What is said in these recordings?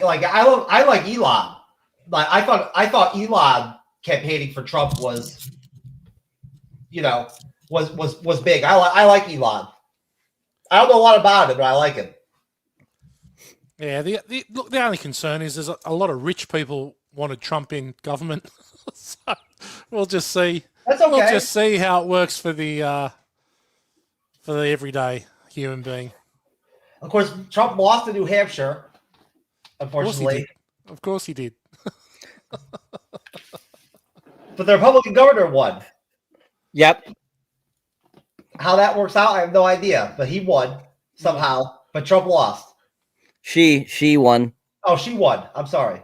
I like Elon. Like I thought Elon campaigning for Trump was, was big. I like Elon. I don't know a lot about it, but I like him. Yeah, the only concern is there's a lot of rich people wanted Trump in government. So we'll just see. That's okay. We'll just see how it works for the everyday human being. Of course, Trump lost in New Hampshire, unfortunately. Of course he did. But the Republican governor won. Yep. How that works out, I have no idea. But he won somehow. But Trump lost. She won. Oh, she won. I'm sorry.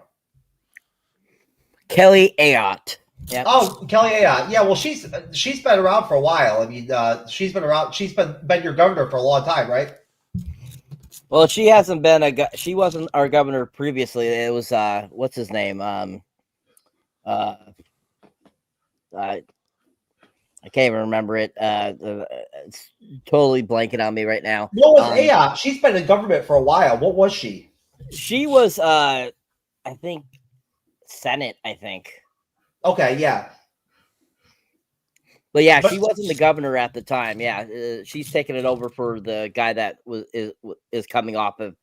Kelly Ayotte. Yep. Oh, Kelly Ayotte. Yeah, well, she's been around for a while. I mean, she's been around. She's been your governor for a long time, right? Well, she hasn't been she wasn't our governor previously. It was what's his name? I can't even remember it. It's totally blanking on me right now. What was Ayotte? She's been in government for a while. What was she? She was, I think, Senate, I think. Okay, yeah. But yeah, she wasn't the governor at the time. Yeah, she's taking it over for the guy that is coming off of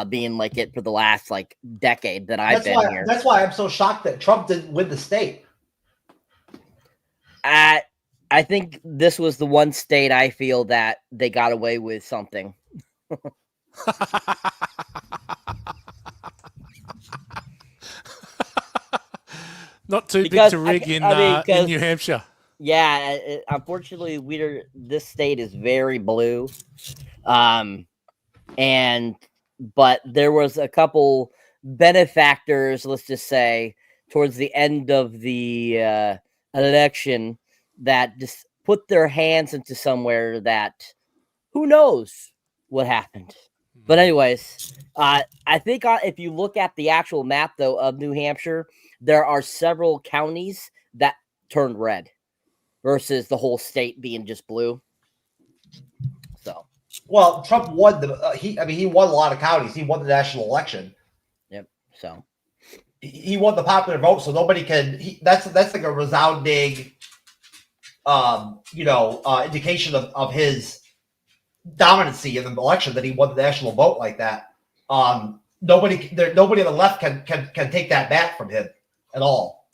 being like it for the last decade that I've been here. That's why I'm so shocked that Trump didn't win the state. I think this was the one state I feel that they got away with something. Not too big to rig in New Hampshire. Yeah, unfortunately, this state is very blue, but there was a couple benefactors, let's just say, towards the end of the election that just put their hands into somewhere that who knows what happened. But anyways, I think if you look at the actual map, though, of New Hampshire, there are several counties that turned red versus the whole state being just blue. So, well, Trump won he won a lot of counties. He won the national election. Yep. So he won the popular vote, so nobody can. That's like a resounding, indication of his dominancy in the election that he won the national vote like that. Nobody on the left can take that back from him at all.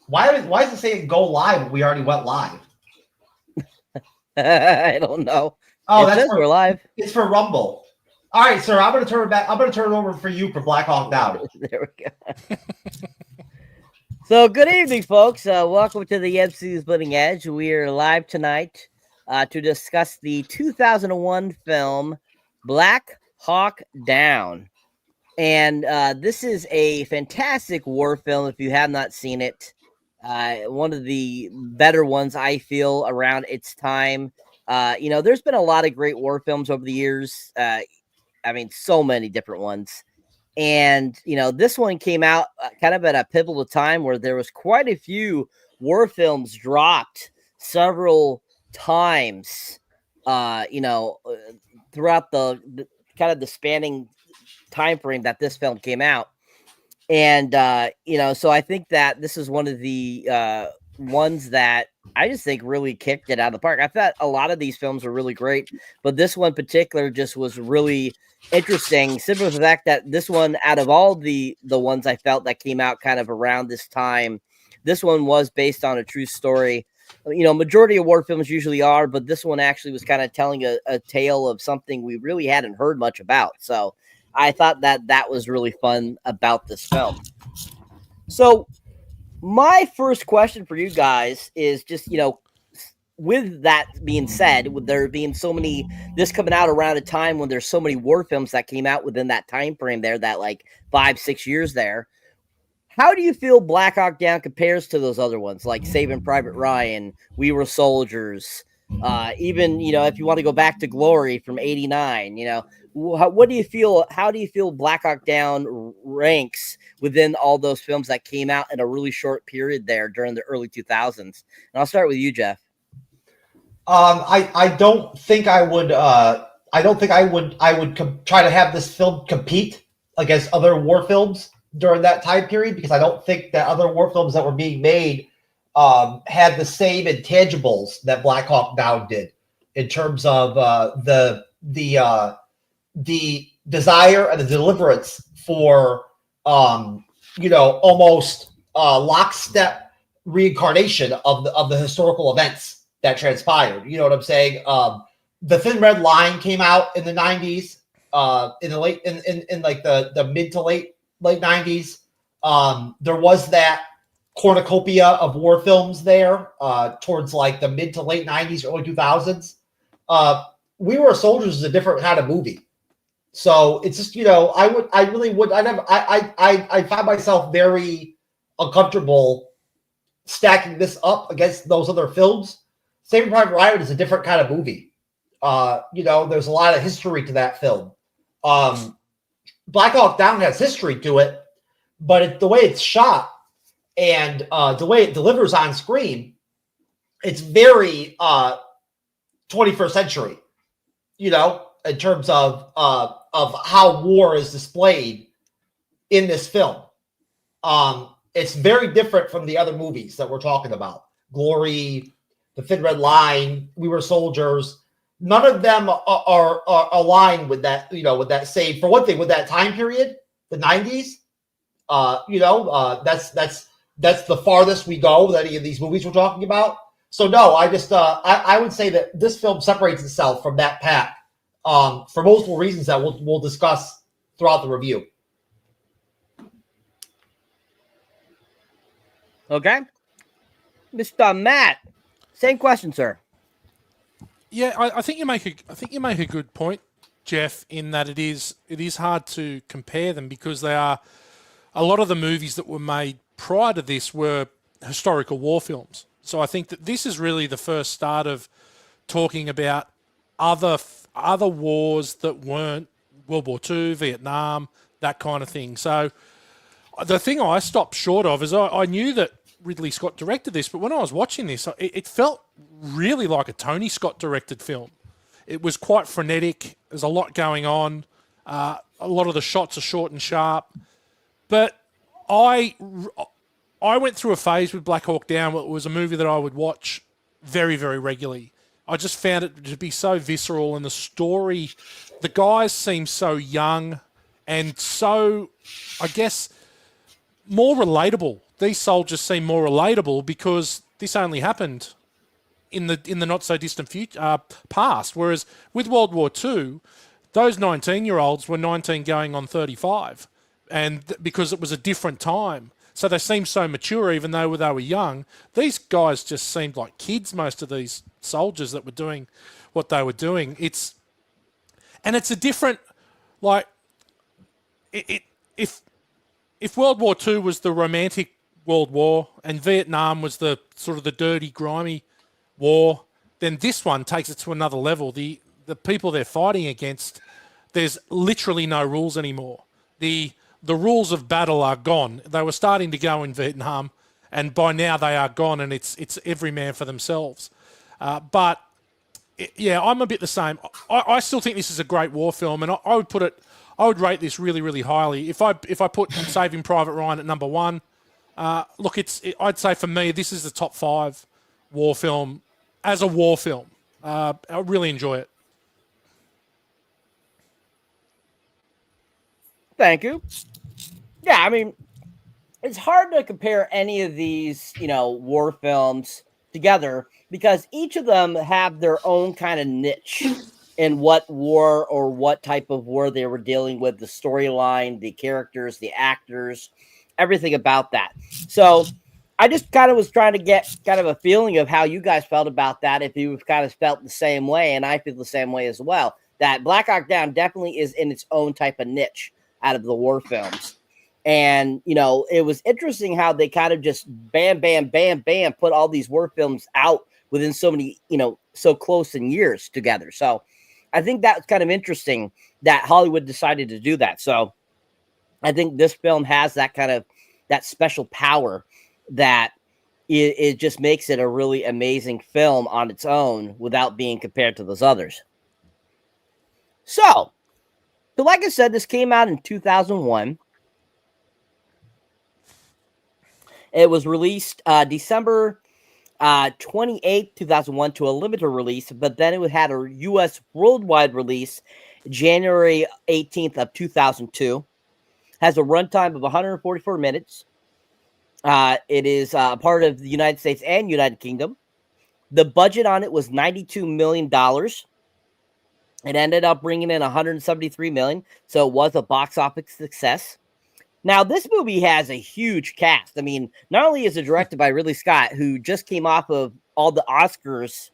Why is it saying go live when we already went live? I don't know. Oh, we're live. It's for Rumble. All right, sir. I'm going to turn it back. I'm going to turn it over for you for Black Hawk Down. There we go. So, good evening, folks. Welcome to the MCU'S Bleeding Edge. We are live tonight to discuss the 2001 film Black Hawk Down. And this is a fantastic war film if you have not seen it. One of the better ones, I feel, around its time. There's been a lot of great war films over the years. So many different ones. And, this one came out kind of at a pivotal time where there was quite a few war films dropped several times, throughout the kind of the spanning time frame that this film came out. And, so I think that this is one of the ones that I just think really kicked it out of the park. I thought a lot of these films were really great, but this one in particular just was really interesting, simply the fact that this one, out of all the ones I felt that came out kind of around this time, this one was based on a true story. Majority of war films usually are, but this one actually was kind of telling a tale of something we really hadn't heard much about. So I thought that was really fun about this film. So my first question for you guys is just, with that being said, with there being so many, this coming out around a time when there's so many war films that came out within that time frame there, that 5-6 years there, how do you feel Black Hawk Down compares to those other ones, like Saving Private Ryan, We Were Soldiers, even, if you want to go back to Glory from 89, what do you feel? How do you feel Black Hawk Down ranks within all those films that came out in a really short period there during the early 2000s? And I'll start with you, Jeff. I don't think I would. I I don't think I would try to have this film compete against other war films during that time period, because I don't think that other war films that were being made had the same intangibles that Black Hawk Down did in terms of the desire and the deliverance for almost lockstep reincarnation of the historical events that transpired. You know what I'm saying? The Thin Red Line came out in the 90s, in the late in like the mid to late 90s. There was that cornucopia of war films there towards like the mid to late 90s, early 2000s. We Were Soldiers is a different kind of movie. So it's just, I find myself very uncomfortable stacking this up against those other films. Saving Private Ryan is a different kind of movie. There's a lot of history to that film. Black Hawk Down has history to it, but the way it's shot and the way it delivers on screen, it's very 21st century, in terms of how war is displayed in this film. It's very different from the other movies that we're talking about. Glory, The Thin Red Line, We Were Soldiers. None of them are aligned with that, with that same, for one thing, with that time period, the 90s. That's the farthest we go with any of these movies we're talking about. So no, I would say that this film separates itself from that pack for multiple reasons that we'll discuss throughout the review. Okay, Mr. Matt, same question, sir. Yeah, I think you make a good point, Jeff, in that it is hard to compare them because they are, a lot of the movies that were made prior to this were historical war films. So I think that this is really the first start of talking about other wars that weren't World War II, Vietnam, that kind of thing. So the thing I stopped short of is I knew that Ridley Scott directed this, but when I was watching this, it felt really like a Tony Scott directed film. It was quite frenetic. There's a lot going on. A lot of the shots are short and sharp. But I went through a phase with Black Hawk Down where it was a movie that I would watch very, very regularly. I just found it to be so visceral, and the story, the guys seem so young and so, I guess, more relatable. These soldiers seem more relatable because this only happened in the not so distant future, past. Whereas with World War II, those 19-year-olds were 19 going on 35, and because it was a different time, so they seemed so mature even though they were young. These guys just seemed like kids. Most of these soldiers that were doing what they were doing. It's a different, like, if World War II was the romantic World War and Vietnam was the sort of the dirty, grimy war, then this one takes it to another level. The people they're fighting against, there's literally no rules anymore. The rules of battle are gone. They were starting to go in Vietnam, and by now they are gone, and it's every man for themselves. But I'm a bit the same. I still think this is a great war film, and I would rate this really, really highly. If I put Saving Private Ryan at number one, I'd say for me this is the top 5 war film as a war film. I really enjoy it. Thank you. Yeah, I mean, it's hard to compare any of these, war films together because each of them have their own kind of niche in what war or what type of war they were dealing with, the storyline, the characters, the actors, everything about that. So I just kind of was trying to get kind of a feeling of how you guys felt about that, if you kind of felt the same way, and I feel the same way as well, that Black Hawk Down definitely is in its own type of niche out of the war films. And, it was interesting how they kind of just bam, bam, bam, bam, put all these war films out within so many, so close in years together. So I think that's kind of interesting that Hollywood decided to do that. So I think this film has that kind of, that special power that it just makes it a really amazing film on its own without being compared to those others. So like I said, this came out in 2001. It was released December 28th, 2001 to a limited release, but then it had a U.S. worldwide release January 18th of 2002. Has a runtime of 144 minutes. It is part of the United States and United Kingdom. The budget on it was $92 million. It ended up bringing in $173 million, so it was a box office success. Now, this movie has a huge cast. I mean, not only is it directed by Ridley Scott, who just came off of all the Oscars,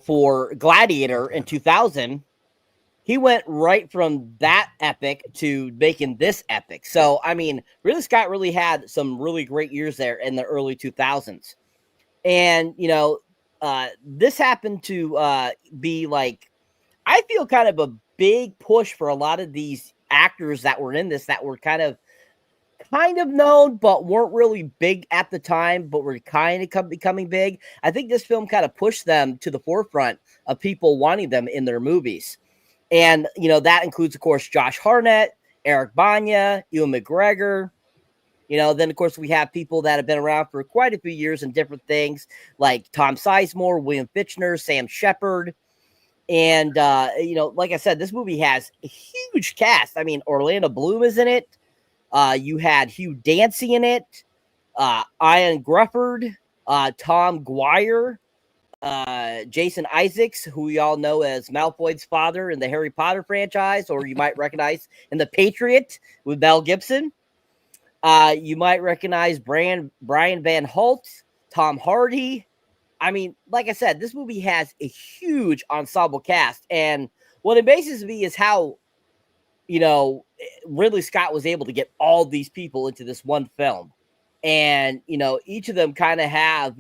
for Gladiator in 2000, he went right from that epic to making this epic. So, I mean, Ridley Scott really had some really great years there in the early 2000s. And, this happened to be like, I feel kind of a big push for a lot of these actors that were in this that were kind of known, but weren't really big at the time, but were kind of becoming big. I think this film kind of pushed them to the forefront of people wanting them in their movies. And, that includes, of course, Josh Hartnett, Eric Bana, Ewan McGregor. Then, of course, we have people that have been around for quite a few years in different things, like Tom Sizemore, William Fichtner, Sam Shepard. And, like I said, this movie has a huge cast. I mean, Orlando Bloom is in it. You had Hugh Dancy in it. Ian Grufford, Tom Dwyer, Jason Isaacs, who we all know as Malfoy's father in the Harry Potter franchise, or you might recognize in The Patriot with Mel Gibson. You might recognize Brian Van Holt, Tom Hardy. I mean, like I said, this movie has a huge ensemble cast. And what amazes me is how, Ridley Scott was able to get all these people into this one film. And, each of them kind of have,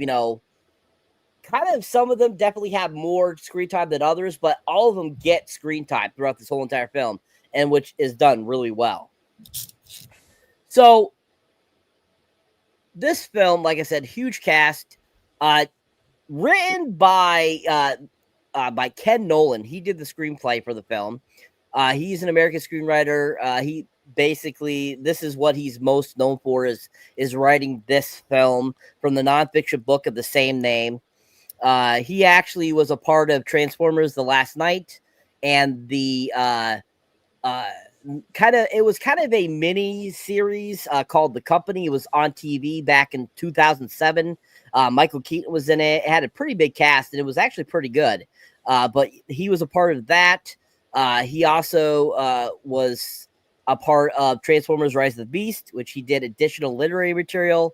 some of them definitely have more screen time than others, but all of them get screen time throughout this whole entire film, and which is done really well. So this film, like I said, huge cast, written by Ken Nolan. He did the screenplay for the film. He's an American screenwriter. He basically, this is what he's most known for is writing this film from the nonfiction book of the same name. He actually was a part of Transformers: The Last Night, and the it was kind of a mini series called The Company. It was on TV back in 2007. Michael Keaton was in it. It had a pretty big cast, and it was actually pretty good. But he was a part of that. He also was a part of Transformers: Rise of the Beast, which he did additional literary material.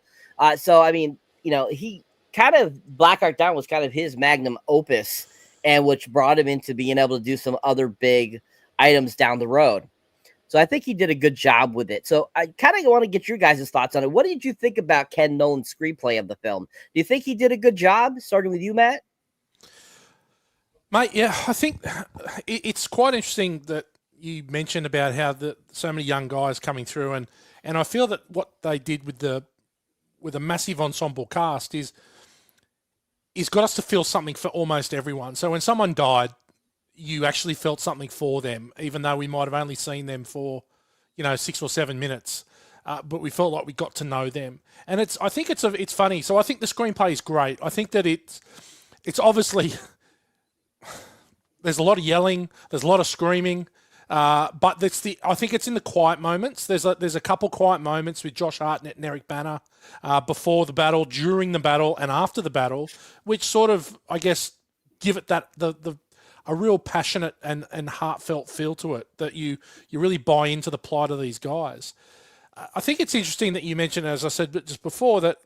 So, I mean, he kind of, Black Hawk Down was kind of his magnum opus, and which brought him into being able to do some other big items down the road. So I think he did a good job with it. So I kind of want to get your guys' thoughts on it. What did you think about Ken Nolan's screenplay of the film? Do you think he did a good job? Starting with you, Matt? Mate, yeah, I think it's quite interesting that you mentioned about how so many young guys coming through, and I feel that what they did with a massive ensemble cast is got us to feel something for almost everyone. So when someone died, you actually felt something for them, even though we might have only seen them for, 6 or 7 minutes. But we felt like we got to know them. And I think it's funny. So I think the screenplay is great. I think that it's obviously, there's a lot of yelling, there's a lot of screaming, but I think it's in the quiet moments. There's a couple quiet moments with Josh Hartnett and Eric Bana before the battle, during the battle, and after the battle, which sort of, I guess, give it that a real passionate and heartfelt feel to it, that you really buy into the plight of these guys. I think it's interesting that you mentioned, as I said just before, that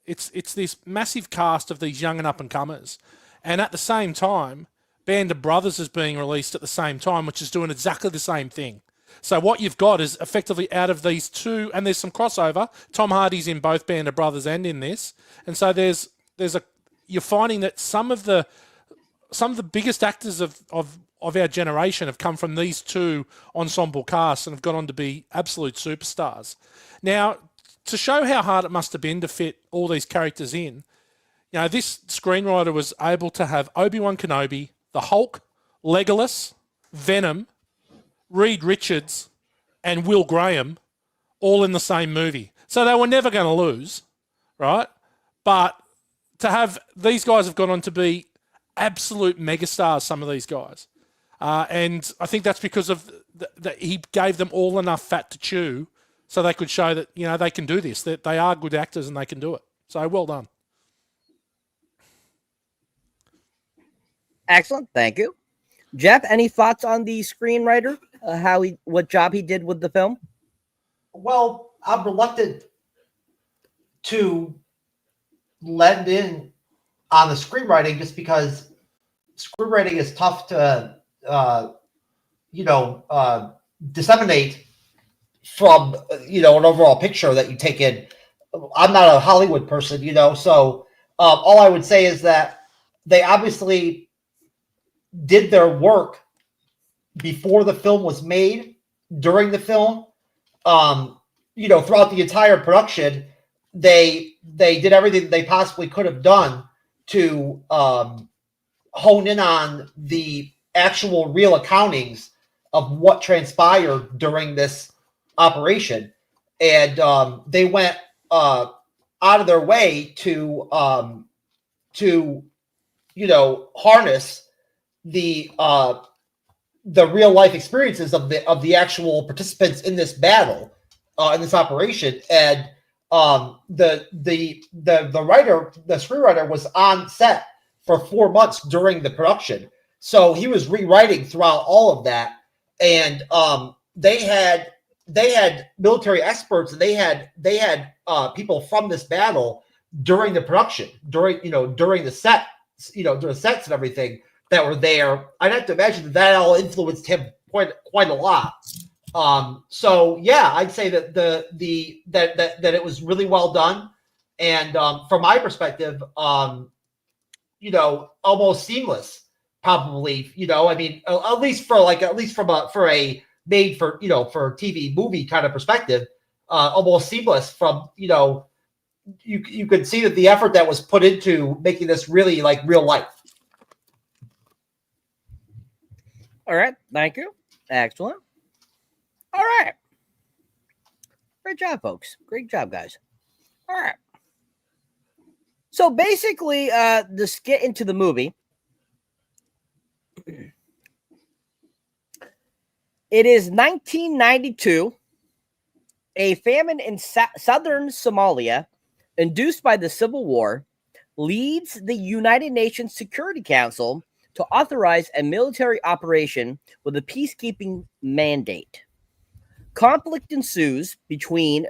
it's this massive cast of these young and up and comers, and at the same time, Band of Brothers is being released at the same time, which is doing exactly the same thing. So what you've got is effectively out of these two, and there's some crossover. Tom Hardy's in both Band of Brothers and in this, and so you're finding that some of the biggest actors of our generation have come from these two ensemble casts and have gone on to be absolute superstars. Now, to show how hard it must have been to fit all these characters in, this screenwriter was able to have Obi-Wan Kenobi, the Hulk, Legolas, Venom, Reed Richards, and Will Graham all in the same movie. So they were never going to lose, right? But to have these guys have gone on to be absolute megastars, some of these guys. And I think that's because of that he gave them all enough fat to chew so they could show that, they can do this, that they are good actors and they can do it. So well done. Excellent. Thank you. Jeff, any thoughts on the screenwriter? What job he did with the film? Well, I'm reluctant to lend in on the screenwriting just because screenwriting is tough to, disseminate from, an overall picture that you take in. I'm not a Hollywood person, so all I would say is that they obviously did their work before the film was made, during the film, throughout the entire production. They did everything they possibly could have done to hone in on the actual real accountings of what transpired during this operation. And they went out of their way to harness the real life experiences of the actual participants in this battle, in this operation. And the screenwriter was on set for 4 months during the production, so he was rewriting throughout all of that. And they had military experts, and they had people from this battle during the production, during the set, during the sets and everything that were there. I'd have to imagine that all influenced him quite a lot. So yeah, I'd say that that it was really well done, and from my perspective, almost seamless, probably. I mean, at least for a made for for TV movie kind of perspective, almost seamless. From you could see that the effort that was put into making this really like real life. All right, thank you. Excellent. All right. Great job, folks. Great job, guys. All right. So basically, let's get into the movie. It is 1992. A famine in southern Somalia, induced by the civil war, leads the United Nations Security Council to authorize a military operation with a peacekeeping mandate. Conflict ensues between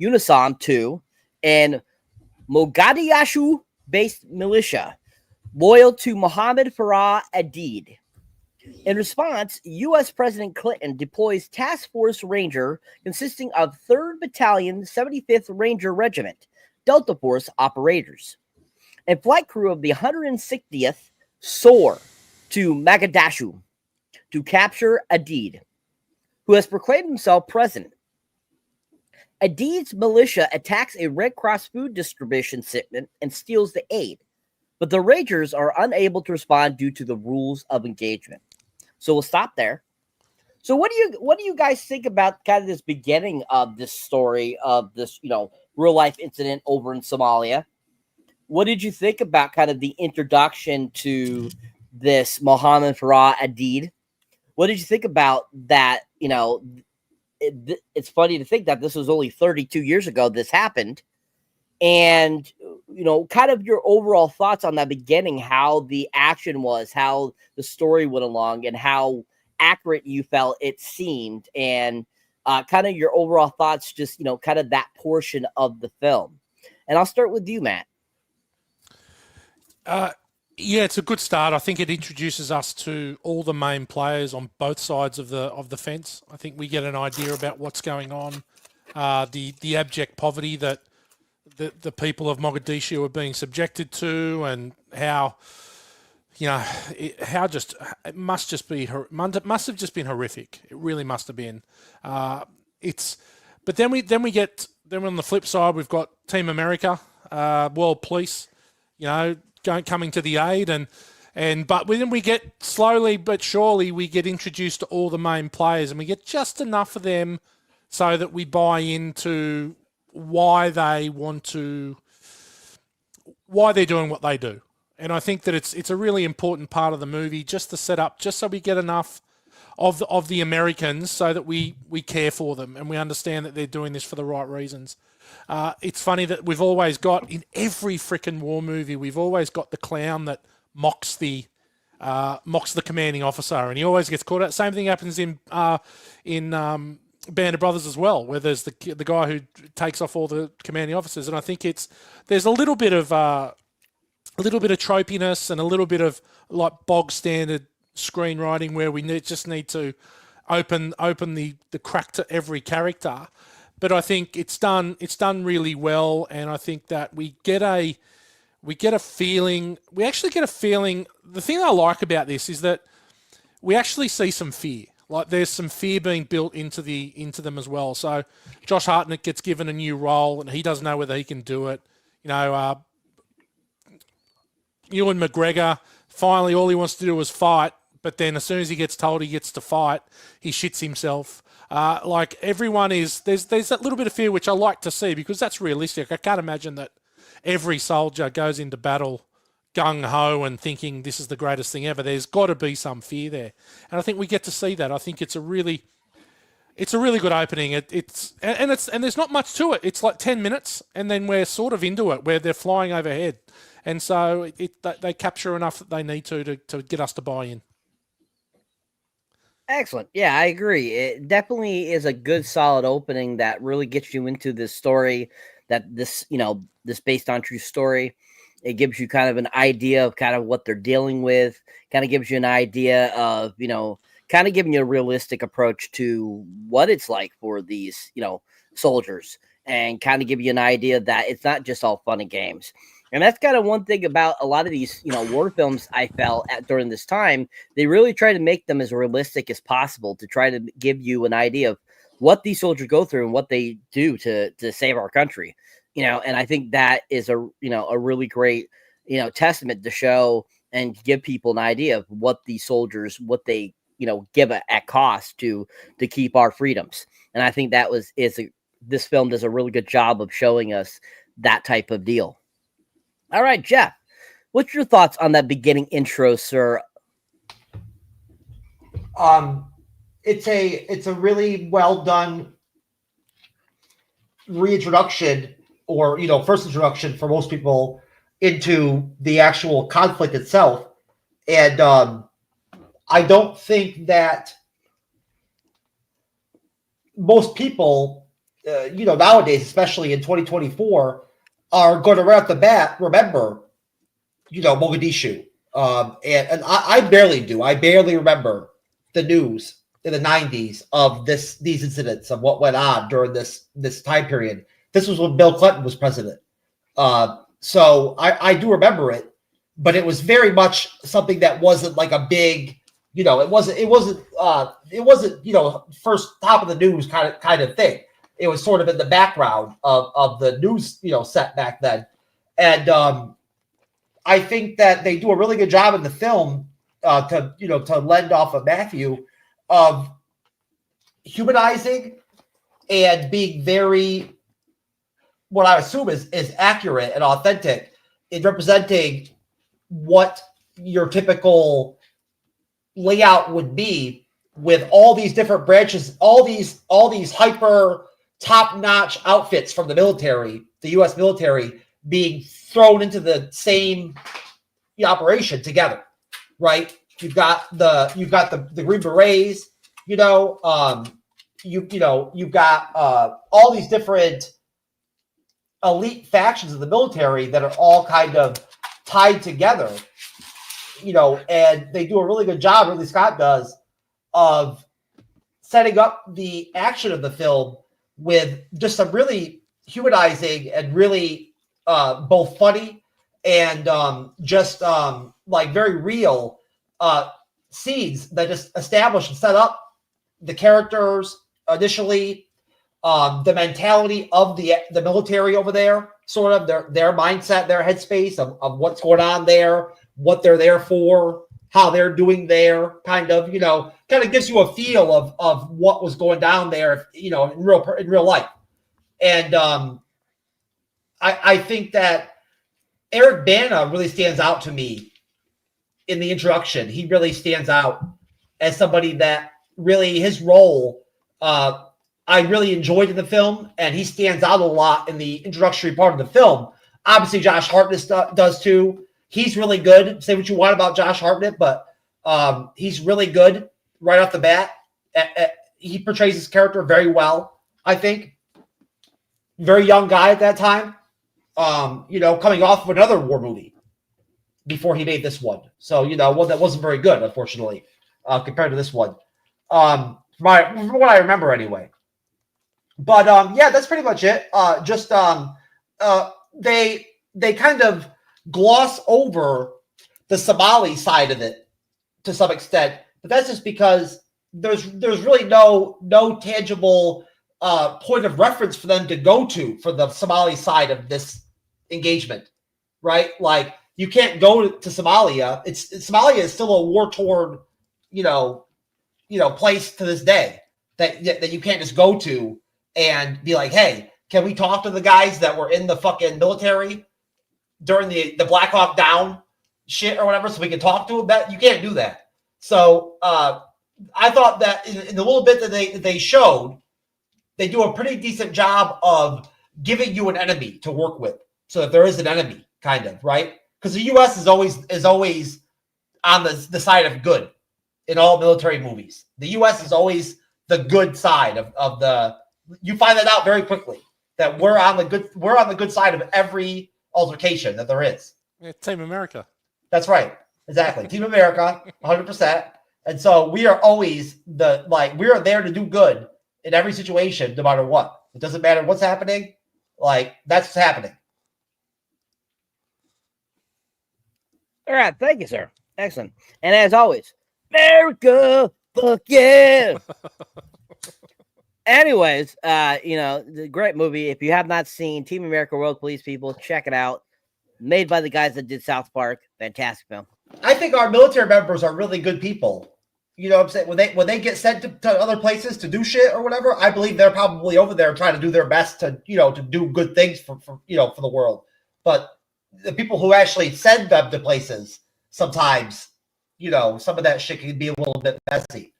UNISOM II and Mogadishu-based militia loyal to Mohammed Farah Aidid. In response, U.S. President Clinton deploys Task Force Ranger consisting of 3rd Battalion, 75th Ranger Regiment, Delta Force operators, and flight crew of the 160th soar to Mogadishu to capture Aidid, who has proclaimed himself president. Aidid's militia attacks a Red Cross food distribution shipment and steals the aid, but the Rangers are unable to respond due to the rules of engagement. So we'll stop there. So what do you guys think about kind of this beginning of this story of this, real life incident over in Somalia? What did you think about kind of the introduction to this Mohammed Farah Aidid? What did you think about that? It's funny to think that this was only 32 years ago this happened. And, kind of your overall thoughts on that beginning, how the action was, how the story went along, and how accurate you felt it seemed, and kind of your overall thoughts, just, kind of that portion of the film. And I'll start with you, Matt. Yeah, it's a good start. I think it introduces us to all the main players on both sides of the fence. I think we get an idea about what's going on, the abject poverty that the people of Mogadishu are being subjected to, and how it must have just been horrific. It really must have been. But then on the flip side, we've got Team America, World Police, coming to the aid, and But then we get slowly but surely we get introduced to all the main players, and we get just enough of them so that we buy into why they're doing what they do. And I think that it's a really important part of the movie just to set up, just so we get enough of the Americans so that we care for them and we understand that they're doing this for the right reasons. It's funny that we've always got, in every freaking war movie, we've always got the clown that mocks the commanding officer, and he always gets caught out. Same thing happens in Band of Brothers as well, where there's the guy who takes off all the commanding officers, and I think there's a little bit of tropiness and a little bit of like bog standard screenwriting where we just need to open the crack to every character. But I think it's done really well, and I think that we actually get a feeling. The thing I like about this is that we actually see some fear. Like there's some fear being built into them as well. So Josh Hartnett gets given a new role, and he doesn't know whether he can do it. Ewan McGregor, finally all he wants to do is fight, but then as soon as he gets told he gets to fight, he shits himself. Like everyone there's that little bit of fear, which I like to see because that's realistic. I can't imagine that every soldier goes into battle gung-ho and thinking this is the greatest thing ever. There's got to be some fear there. And I think we get to see that. I think it's a really good opening. And there's not much to it. It's like 10 minutes and then we're sort of into it where they're flying overhead. And so they capture enough that they need to get us to buy in. Excellent. Yeah, I agree. It definitely is a good, solid opening that really gets you into this story, that this based on true story. It gives you kind of an idea of kind of what they're dealing with, kind of gives you an idea of, kind of giving you a realistic approach to what it's like for these, soldiers, and kind of give you an idea that it's not just all fun and games. And that's kind of one thing about a lot of these, war films I felt during this time. They really try to make them as realistic as possible to try to give you an idea of what these soldiers go through and what they do to save our country. And I think that is a really great, testament to show and give people an idea of what these soldiers, what they, give at cost to keep our freedoms. And I think this film does a really good job of showing us that type of deal. All right, Jeff, what's your thoughts on that beginning intro, sir? It's a really well done reintroduction, or first introduction for most people into the actual conflict itself. And I don't think that most people, nowadays, especially in 2024, are going to right off the bat remember, Mogadishu. And I barely do. I barely remember the news in the 90s of these incidents, of what went on during this time period. This was when Bill Clinton was president. So I do remember it, but it was very much something that wasn't like a big, it wasn't first top of the news kind of thing. It was sort of in the background of the news, set back then. And I think that they do a really good job in the film to lend off of Matthew of humanizing and being very, what I assume is accurate and authentic in representing what your typical layout would be, with all these different branches, all these hyper top-notch outfits from the military, the U.S. military, being thrown into the same operation together, right? You've got the Green Berets, you've got all these different elite factions of the military that are all kind of tied together, and they do a really good job, Ridley Scott does, of setting up the action of the film with just some really humanizing and really both funny and like very real scenes that just establish and set up the characters initially, the mentality of the military over there, sort of their mindset, their headspace of what's going on there, what they're there for, how they're doing there, kind of gives you a feel of what was going down there, in real life. And I think that Eric Bana really stands out to me in the introduction. He really stands out as somebody that really, his role, I really enjoyed in the film, and he stands out a lot in the introductory part of the film. Obviously, Josh Hartnett does too. He's really good. Say what you want about Josh Hartnett, but he's really good right off the bat. He portrays his character very well, I think. Very young guy at that time, coming off of another war movie before he made this one. So, one that wasn't very good, unfortunately, compared to this one. From what I remember anyway. But that's pretty much it. They kind of gloss over the Somali side of it to some extent, but that's just because there's really no tangible point of reference for them to go to for the Somali side of this engagement, right? Like, you can't go to Somalia. Somalia is still a war-torn, place to this day that you can't just go to and be like, hey, can we talk to the guys that were in the fucking military during the Black Hawk Down shit or whatever, so we can talk to them? That you can't do that. So I thought that in the little bit that they showed, they do a pretty decent job of giving you an enemy to work with, so that there is an enemy, kind of, right? Because the U.S. is always on the side of good in all military movies. The U.S. is always the good side of the. You find that out very quickly, that we're on the good side of every altercation that there is. Yeah, Team America. That's right. Exactly. Team America, 100%. And so we are always we are there to do good in every situation, no matter what. It doesn't matter what's happening. Like, that's what's happening. All right. Thank you, sir. Excellent. And as always, America, fuck yeah. Anyways, the great movie. If you have not seen Team America World Police People, check it out. Made by the guys that did South Park. Fantastic film. I think our military members are really good people. You know what I'm saying? When they get sent to other places to do shit or whatever, I believe they're probably over there trying to do their best to do good things for the world. But the people who actually send them to places, sometimes, some of that shit can be a little bit messy.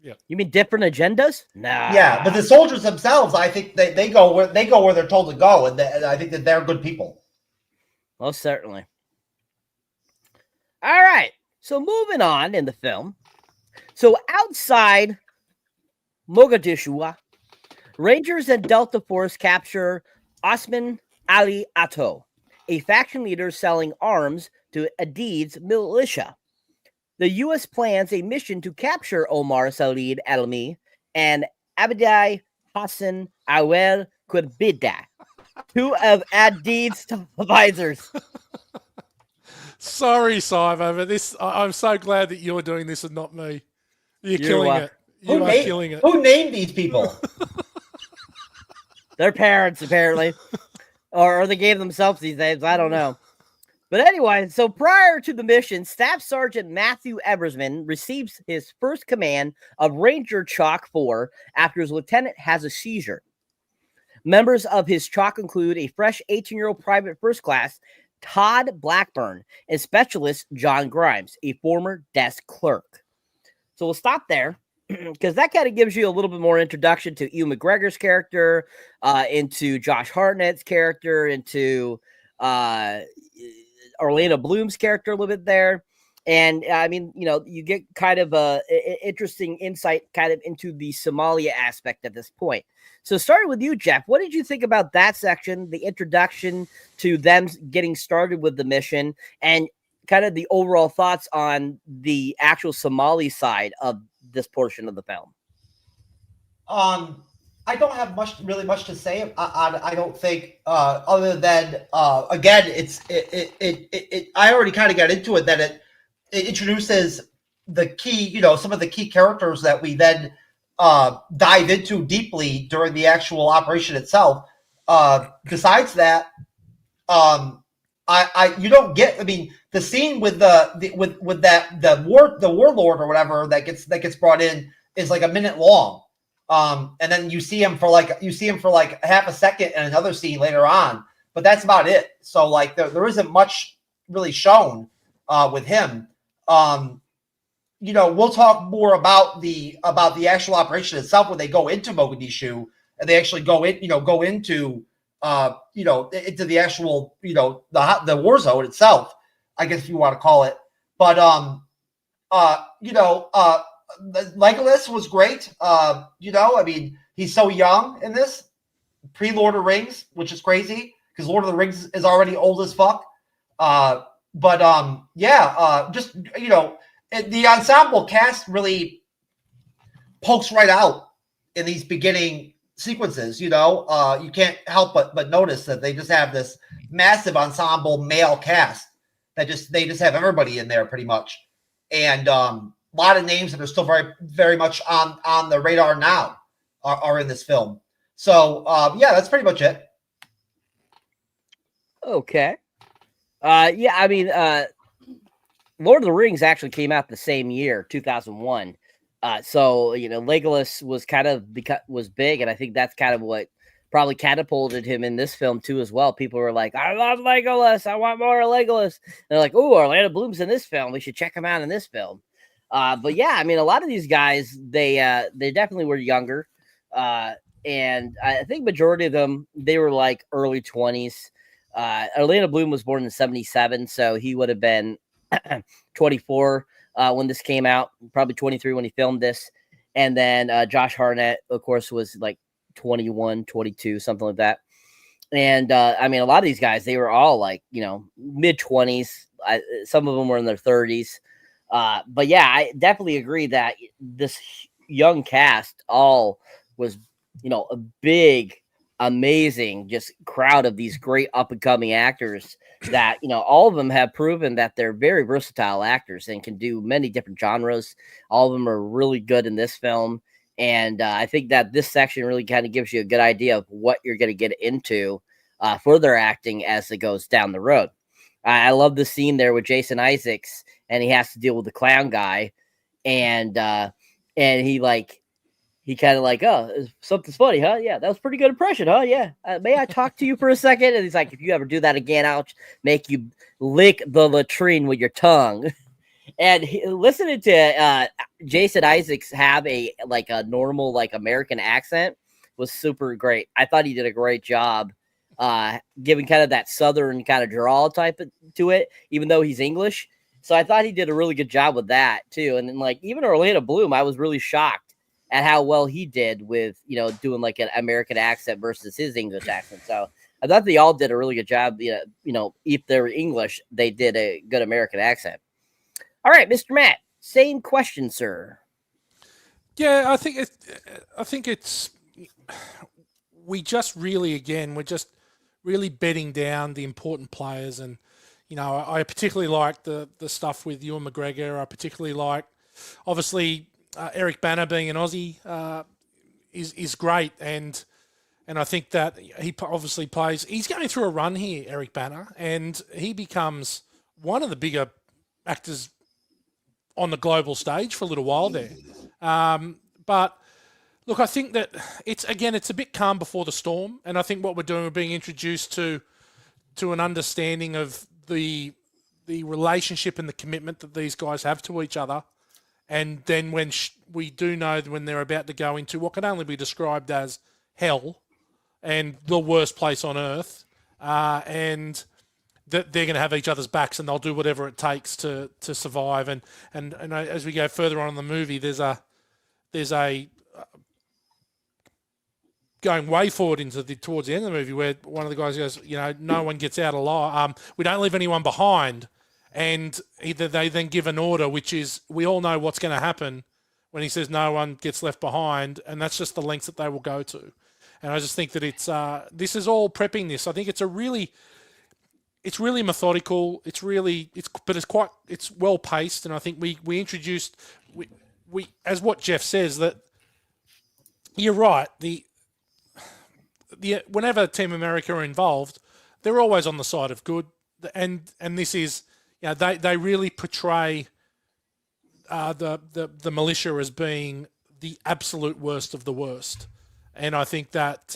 Yeah. You mean different agendas? Nah. Yeah, but the soldiers themselves, I think they go where they're told to go, and I think that they're good people. Most certainly. All right. So moving on in the film. So outside Mogadishu, Rangers and Delta Force capture Osman Ali Atto, a faction leader selling arms to Adid's militia. The U.S. plans a mission to capture Omar Salid Almi and Abdai Hassan Awel Kurbida, two of Adid's top advisors. Sorry, Simon, but I'm so glad that you're doing this and not me. You're killing it. You are killing it. Who named these people? Their parents, apparently. Or they gave themselves these names. I don't know. But anyway, so prior to the mission, Staff Sergeant Matthew Eversman receives his first command of Ranger Chalk 4 after his lieutenant has a seizure. Members of his chalk include a fresh 18-year-old private first class, Todd Blackburn, and specialist John Grimes, a former desk clerk. So we'll stop there because that kind of gives you a little bit more introduction to Ewan McGregor's character, into Josh Hartnett's character, into Orlando Bloom's character a little bit there. And I mean, you get kind of a interesting insight kind of into the Somalia aspect at this point. So starting with you, Jeff, what did you think about that section, the introduction to them getting started with the mission, and kind of the overall thoughts on the actual Somali side of this portion of the film? I don't have really much to say. I don't think, other than again, I already kind of got into it, that it introduces the key, some of the key characters that we then dive into deeply during the actual operation itself. Besides that, you don't get. I mean, the scene with the warlord or whatever that gets brought in is like a minute long. And then you see him for like half a second in another scene later on, but that's about it. So like there isn't much really shown with him. We'll talk more about the actual operation itself when they go into Mogadishu and they actually go into into the actual the war zone itself, I guess if you want to call it. But Legolas was great. I mean, he's so young in this pre-Lord of the Rings, which is crazy because Lord of the Rings is already old as fuck. The ensemble cast really pokes right out in these beginning sequences. You can't help but notice that they just have this massive ensemble male cast that they just have everybody in there pretty much, and a lot of names that are still very, very much on the radar now are in this film. So that's pretty much it. Okay. I mean, Lord of the Rings actually came out the same year, 2001. So Legolas was big, and I think that's kind of what probably catapulted him in this film too as well. People were like, "I love Legolas. I want more Legolas." And they're like, "Oh, Orlando Bloom's in this film. We should check him out in this film." But yeah, I mean, a lot of these guys, they definitely were younger, and I think majority of them they were like early 20s. Orlando Bloom was born in 1977, so he would have been 24 when this came out, probably 23 when he filmed this. And then Josh Hartnett, of course, was like 21, 22, something like that. And I mean, a lot of these guys, they were all like, mid 20s. Some of them were in their 30s. But yeah, I definitely agree that this young cast all was, a big, amazing just crowd of these great up and coming actors that all of them have proven that they're very versatile actors and can do many different genres. All of them are really good in this film, and I think that this section really kind of gives you a good idea of what you're going to get into for their acting as it goes down the road. I love the scene there with Jason Isaacs, and he has to deal with the clown guy, and he kind of like, "Oh, something's funny, huh? Yeah, that was a pretty good impression, huh? Yeah. May I talk to you for a second?" And he's like, "If you ever do that again, I'll make you lick the latrine with your tongue." And listening to Jason Isaacs have a normal American accent was super great. I thought he did a great job giving kind of that Southern kind of drawl type to it, even though he's English. So I thought he did a really good job with that too. And then even Orlando Bloom, I was really shocked at how well he did with, doing like an American accent versus his English accent. So I thought they all did a really good job. If they're English, they did a good American accent. All right, Mr. Matt, same question, sir. Yeah, I think it's we're just really bedding down the important players, and I particularly like the stuff with Ewan McGregor. I particularly like, obviously, Eric Bana being an Aussie is great, and I think that he obviously plays. He's going through a run here, Eric Bana, and he becomes one of the bigger actors on the global stage for a little while there. But look, I think that it's a bit calm before the storm, and I think what we're doing, we're being introduced to an understanding of the relationship and the commitment that these guys have to each other. And then when we do know when they're about to go into what can only be described as hell and the worst place on earth, and that they're going to have each other's backs and they'll do whatever it takes to survive. And as we go further on in the movie, there's a going way forward towards the end of the movie where one of the guys goes, no one gets out alive. We don't leave anyone behind. And either they then give an order, which is, we all know what's going to happen when he says no one gets left behind, and that's just the lengths that they will go to. And I just think that this is all prepping this. I think it's really methodical. It's well paced, and I think we introduced as what Jeff says, that you're right. Whenever Team America are involved, they're always on the side of good, and this is. they really portray the militia as being the absolute worst of the worst. And I think that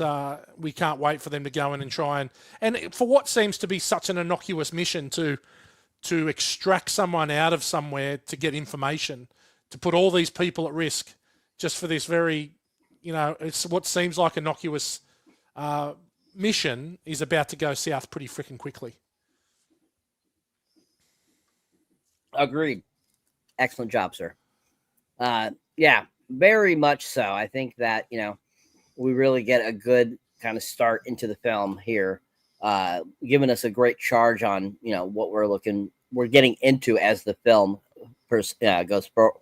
we can't wait for them to go in and try and for what seems to be such an innocuous mission to extract someone out of somewhere to get information, to put all these people at risk just for this very, it's what seems like innocuous mission is about to go south pretty freaking quickly. Agreed. Excellent job, sir. Yeah, very much so. I think that, we really get a good kind of start into the film here, giving us a great charge on, what we're getting into as the film goes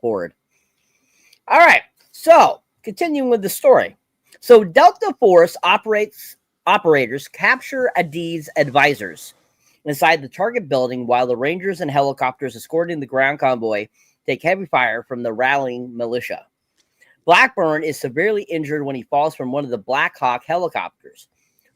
forward. All right. So continuing with the story. So Delta Force operators capture Adid's advisors inside the target building while the Rangers and helicopters escorting the ground convoy take heavy fire from the rallying militia. Blackburn is severely injured when he falls from one of the Black Hawk helicopters.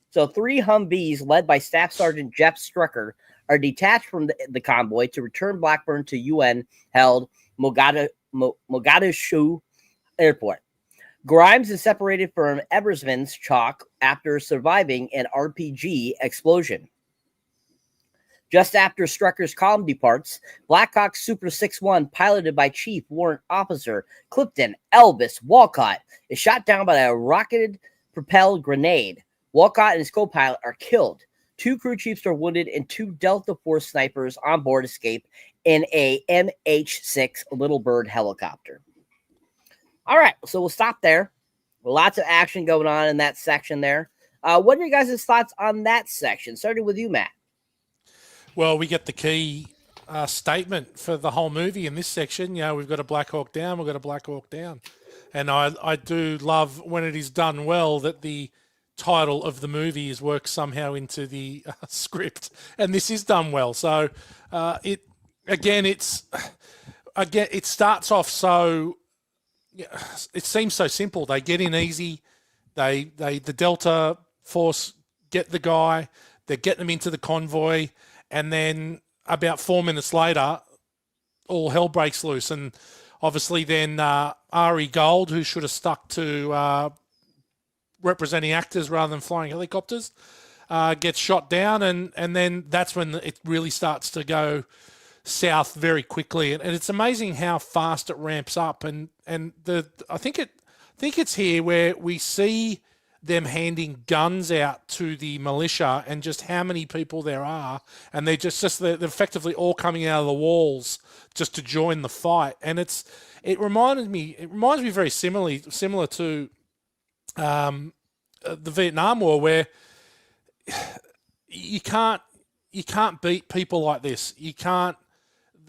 So 3 Humvees led by Staff Sergeant Jeff Strucker are detached from the convoy to return Blackburn to UN-held Mogadishu Airport. Grimes is separated from Eversman's Chalk after surviving an RPG explosion. Just after Strucker's column departs, Blackhawk Super 6-1, piloted by Chief Warrant Officer Clifton Elvis Walcott, is shot down by a rocket-propelled grenade. Walcott and his co-pilot are killed. 2 crew chiefs are wounded, and 2 Delta Force snipers on board escape in a MH-6 Little Bird helicopter. All right, so we'll stop there. Lots of action going on in that section there. What are you guys' thoughts on that section? Starting with you, Matt. Well, we get the key statement for the whole movie in this section. We've got a Black Hawk down, we've got a Black Hawk down. And I do love when it is done well that the title of the movie is worked somehow into the script. And this is done well. So it starts off so... it seems so simple. They get in easy. The Delta Force get the guy. They get them into the convoy. And then about 4 minutes later, all hell breaks loose. And obviously then Ari Gold, who should have stuck to representing actors rather than flying helicopters, gets shot down. And then that's when it really starts to go south very quickly. And it's amazing how fast it ramps up. And I think it's here where we see them handing guns out to the militia and just how many people there are, and they're effectively all coming out of the walls just to join the fight. And it reminds me very similar to the Vietnam War, where you can't beat people like this. You can't.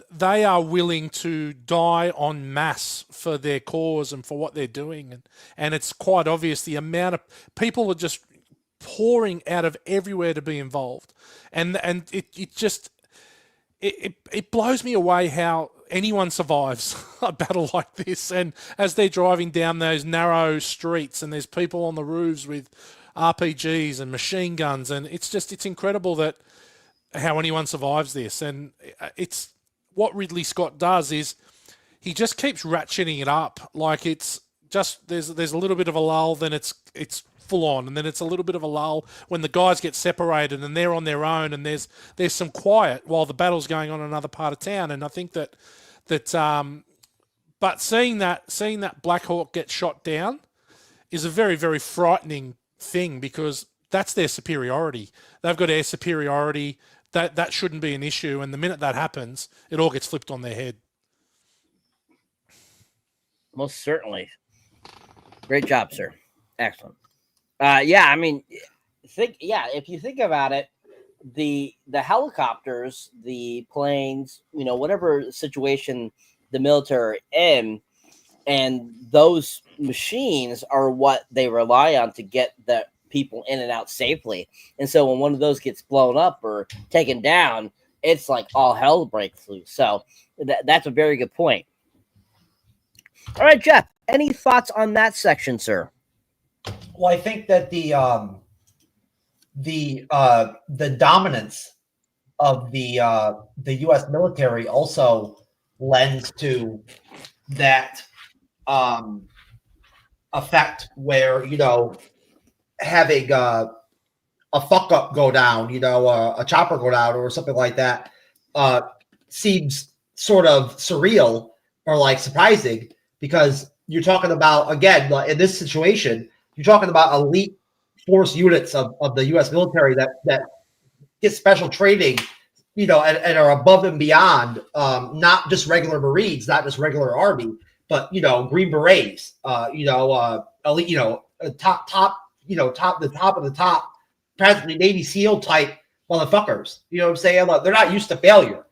They are willing to die en masse for their cause and for what they're doing. And it's quite obvious the amount of people are just pouring out of everywhere to be involved. And it blows me away how anyone survives a battle like this. And as they're driving down those narrow streets and there's people on the roofs with RPGs and machine guns, and it's incredible that how anyone survives this. And it's what Ridley Scott does is he just keeps ratcheting it up. Like it's just there's a little bit of a lull, then it's full on, and then it's a little bit of a lull when the guys get separated and they're on their own, and there's some quiet while the battle's going on in another part of town. And I think that but seeing that Black Hawk get shot down is a very, very frightening thing, because that's their superiority. They've got air superiority. That shouldn't be an issue, and the minute that happens, it all gets flipped on their head. Most certainly. Great job, sir. Excellent. I mean, if you think about it, the helicopters, the planes, whatever situation the military are in, and those machines are what they rely on to get the people in and out safely. And so when one of those gets blown up or taken down, it's like all hell breaks loose. So that's a very good point. All right, Jeff, any thoughts on that section, sir? Well, I think that the dominance of the U.S. military also lends to that effect where, having a fuck up go down, a chopper go down or something like that, seems sort of surreal or like surprising, because you're talking about, again, in this situation, you're talking about elite force units of the U.S. military that get special training, and are above and beyond, not just regular Marines, not just regular Army, but Green Berets, elite, top, the top of the top, practically Navy SEAL type motherfuckers. You know what I'm saying? Like, they're not used to failure,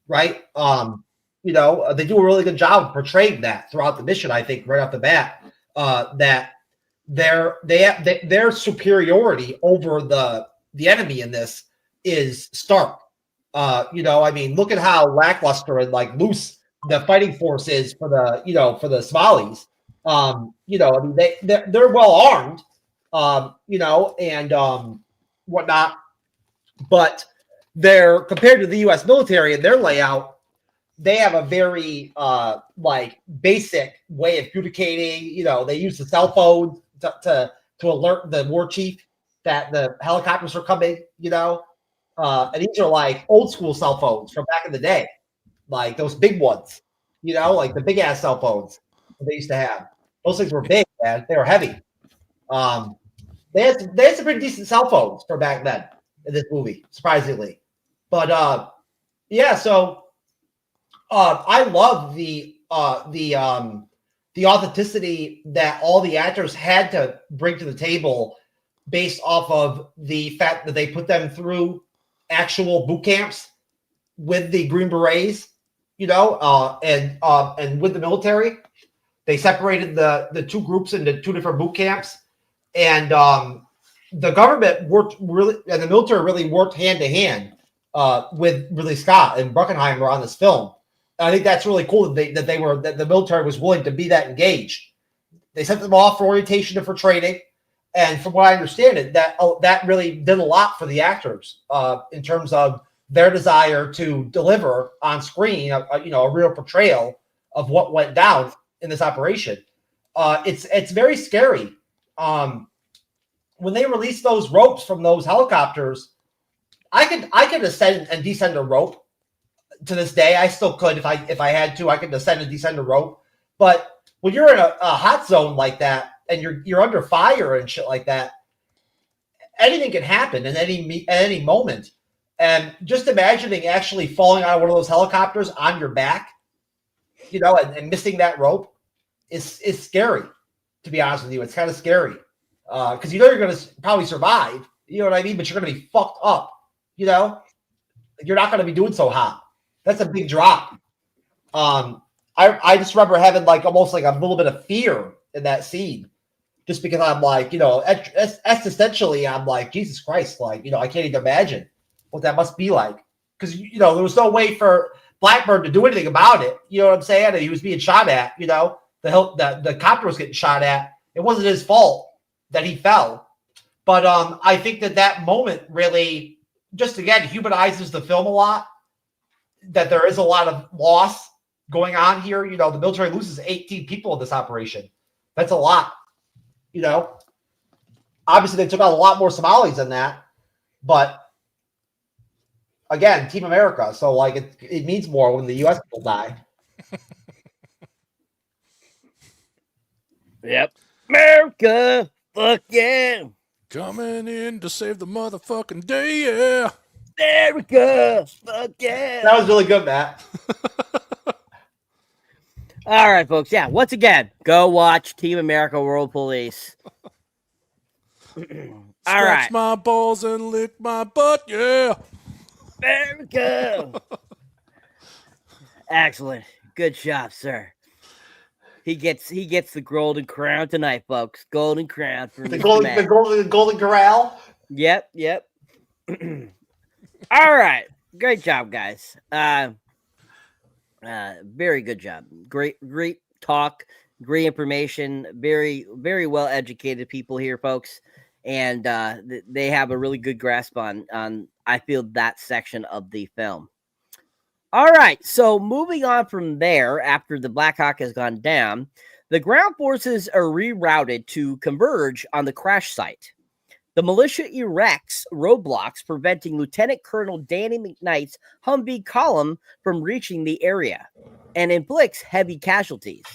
right? They do a really good job portraying that throughout the mission. I think right off the bat, that their superiority over the enemy in this is stark. Look at how lackluster and like loose the fighting force is for the Somalis. They're well armed, and whatnot, but they're compared to the U.S. military and their layout. They have a very basic way of communicating. They use the cell phone to alert the war chief that the helicopters are coming. And these are like old school cell phones from back in the day, like those big ones. Like the big ass cell phones they used to have. Those things were big, man. They were heavy. They had some pretty decent cell phones for back then in this movie, surprisingly. But yeah, so I love the authenticity that all the actors had to bring to the table, based off of the fact that they put them through actual boot camps with the Green Berets, and with the military. They separated the two groups into two different boot camps, and the government worked really, and the military really worked hand to hand with Ridley Scott and Bruckheimer on this film. And I think that's really cool that the military was willing to be that engaged. They sent them off for orientation and for training. And from what I understand it, that really did a lot for the actors in terms of their desire to deliver on screen a real portrayal of what went down in this operation. It's very scary. When they released those ropes from those helicopters, I could ascend and descend a rope. To this day, I still could if I had to. I could ascend and descend a rope. But when you're in a hot zone like that and you're under fire and shit like that, anything can happen at any moment. And just imagining actually falling out of one of those helicopters on your back, and missing that rope is scary. To be honest with you, it's kind of scary because you're going to probably survive. You know what I mean? But you're going to be fucked up. You're not going to be doing so hot. That's a big drop. I just remember having almost a little bit of fear in that scene, just because I'm existentially, I'm like, Jesus Christ, I can't even imagine what that must be like, because there was no way for Blackburn to do anything about it. You know what I'm saying? And he was being shot at. The copter was getting shot at. It wasn't his fault that he fell, but I think that moment really just again humanizes the film a lot. That there is a lot of loss going on here. The military loses 18 people in this operation. That's a lot. Obviously they took out a lot more Somalis than that, but again, Team America. So it means more when the U.S. people die. Yep. America. Fuck yeah. Coming in to save the motherfucking day, yeah. America. Fuck yeah. That was really good, Matt. All right, folks. Yeah, once again, go watch Team America World Police. All Scratch my balls and lick my butt, yeah. America. Excellent. Good job, sir. He gets the golden crown tonight, folks. Golden crown for the golden corral. Yep. All right. Great job, guys. Very good job. Great talk. Great information. Very, very well educated people here, folks. and they have a really good grasp on I feel that section of the film. All right, so moving on from there, after the Black Hawk has gone down, the ground forces are rerouted to converge on the crash site. The militia erects roadblocks, preventing Lieutenant Colonel Danny McKnight's Humvee column from reaching the area, and inflicts heavy casualties.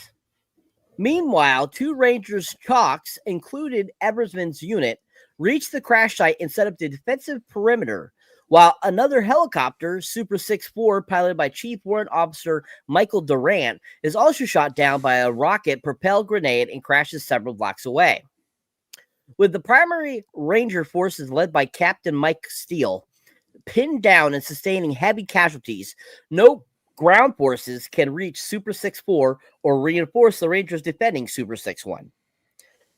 Meanwhile, 2 Rangers Chalks, included Eversman's unit, reach the crash site and set up the defensive perimeter, while another helicopter, Super 6-4, piloted by Chief Warrant Officer Michael Durant, is also shot down by a rocket-propelled grenade and crashes several blocks away. With the primary Ranger forces led by Captain Mike Steele pinned down and sustaining heavy casualties, no ground forces can reach Super 6-4 or reinforce the Rangers defending Super 6-1.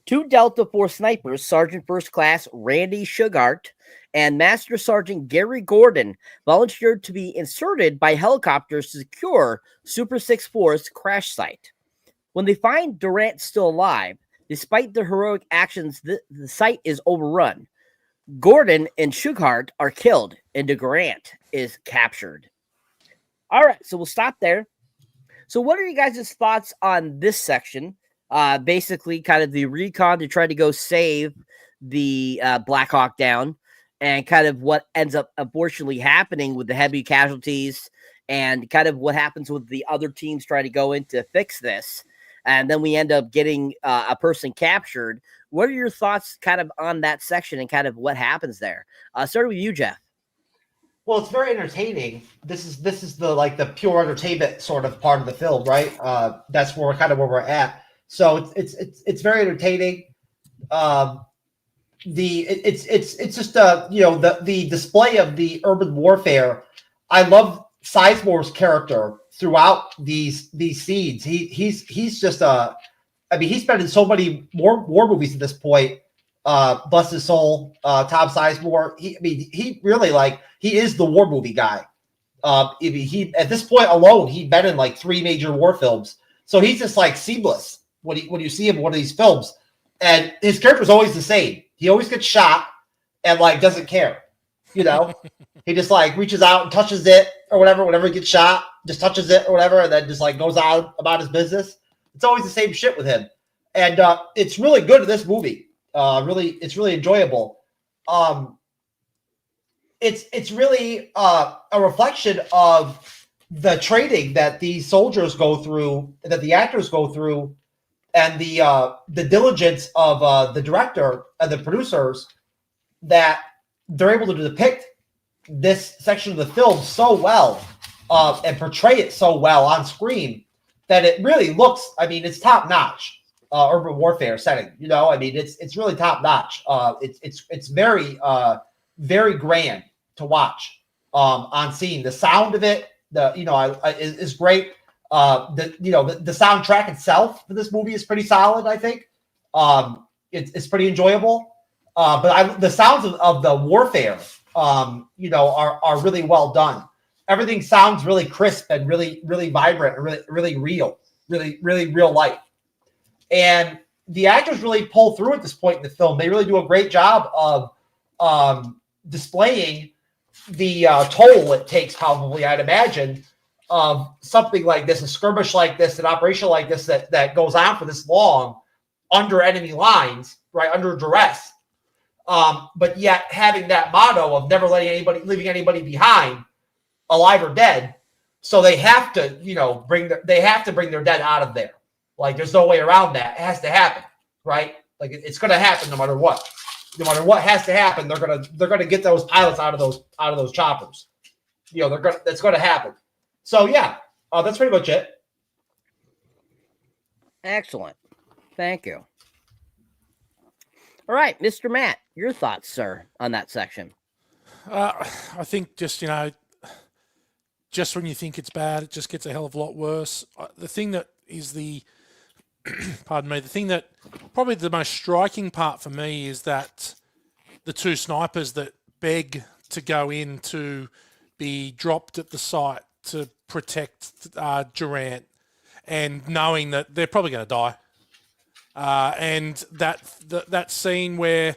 2 Delta Force snipers, Sergeant First Class Randy Sugart and Master Sergeant Gary Gordon, volunteered to be inserted by helicopters to secure Super 6-4's crash site. When they find Durant still alive, despite their heroic actions, the site is overrun. Gordon and Sugart are killed, and Durant is captured. All right, so we'll stop there. So what are you guys' thoughts on this section? Basically, kind of the recon to try to go save the Black Hawk down, and kind of what ends up unfortunately happening with the heavy casualties, and kind of what happens with the other teams trying to go in to fix this. And then we end up getting a person captured. What are your thoughts kind of on that section and kind of what happens there? Starting with you, Jeff. Well, it's very entertaining. This is the pure entertainment sort of part of the film, right? That's where we're at. So it's very entertaining. It's just the display of the urban warfare. I love Sizemore's character throughout these scenes. He's just he's been in so many war movies at this point. Bless his soul, Tom Sizemore. He really he is the war movie guy. He at this point alone, he'd been in 3 major war films. So he's just seamless when you see him in one of these films. And his character is always the same. He always gets shot and doesn't care. He just reaches out and touches it or whatever. Whenever he gets shot, just touches it or whatever, and then just goes on about his business. It's always the same shit with him, and it's really good in this movie. It's really enjoyable. It's really a reflection of the training that these soldiers go through, that the actors go through, and the diligence of the director and the producers, that they're able to depict this section of the film so well and portray it so well on screen that it really looks, it's top notch urban warfare setting. It's really top notch. It's very very grand to watch on scene. The sound of it, is great. The soundtrack itself for this movie is pretty solid. I think it's pretty enjoyable. But the sounds of the warfare, are really well done. Everything sounds really crisp and really, really vibrant and really, really real, really, really real life. And the actors really pull through at this point in the film. They really do a great job of displaying the toll it takes, probably, I'd imagine, of something like this, a skirmish like this, an operation like this that goes on for this long under enemy lines, right, under duress. But yet having that motto of never leaving anybody behind, alive or dead. So they have to, bring their dead out of there. There's no way around that. It has to happen, right? It's going to happen no matter what. No matter what has to happen, they're gonna get those pilots out of those choppers. That's going to happen. So yeah, that's pretty much it. Excellent. Thank you. All right, Mr. Matt, your thoughts, sir, on that section? I think just when you think it's bad, it just gets a hell of a lot worse. The thing that is pardon me, the thing that probably the most striking part for me is that the 2 snipers that beg to go in to be dropped at the site to protect Durant, and knowing that they're probably going to die. And that scene where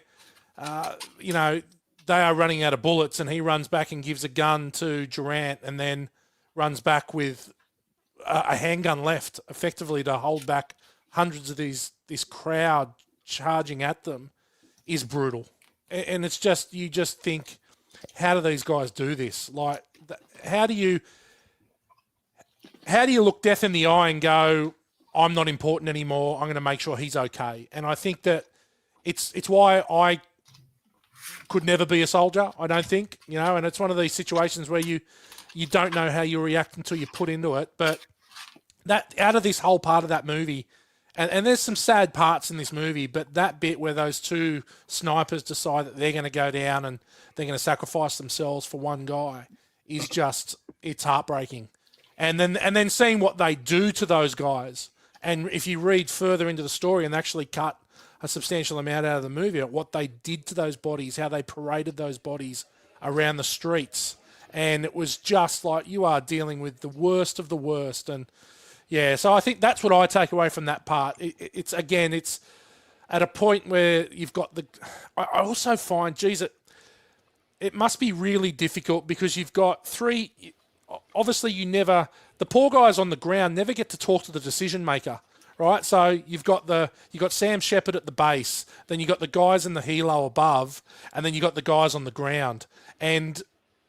you know, they are running out of bullets, and he runs back and gives a gun to Durant, and then runs back with a handgun left, effectively to hold back hundreds of this crowd charging at them, is brutal. And it's just, you just think, how do these guys do this? Like, how do you look death in the eye and go, I'm not important anymore, I'm going to make sure he's okay? And I think that it's why I could never be a soldier, I don't think, you know, and it's one of these situations where you don't know how you react until you put into it. But that, out of this whole part of that movie, and there's some sad parts in this movie, but that bit where those two snipers decide that they're going to go down and they're going to sacrifice themselves for one guy is just, it's heartbreaking. And then seeing what they do to those guys, and if you read further into the story and actually cut a substantial amount out of the movie, at what they did to those bodies, how they paraded those bodies around the streets. And it was just like, you are dealing with the worst of the worst. And yeah, so I think that's what I take away from that part. It's at a point where you've got I also find, geez, it must be really difficult because you've got three, obviously the poor guys on the ground never get to talk to the decision maker. Right, so you've got Sam Shepard at the base, then you got the guys in the helo above, and then you got the guys on the ground, and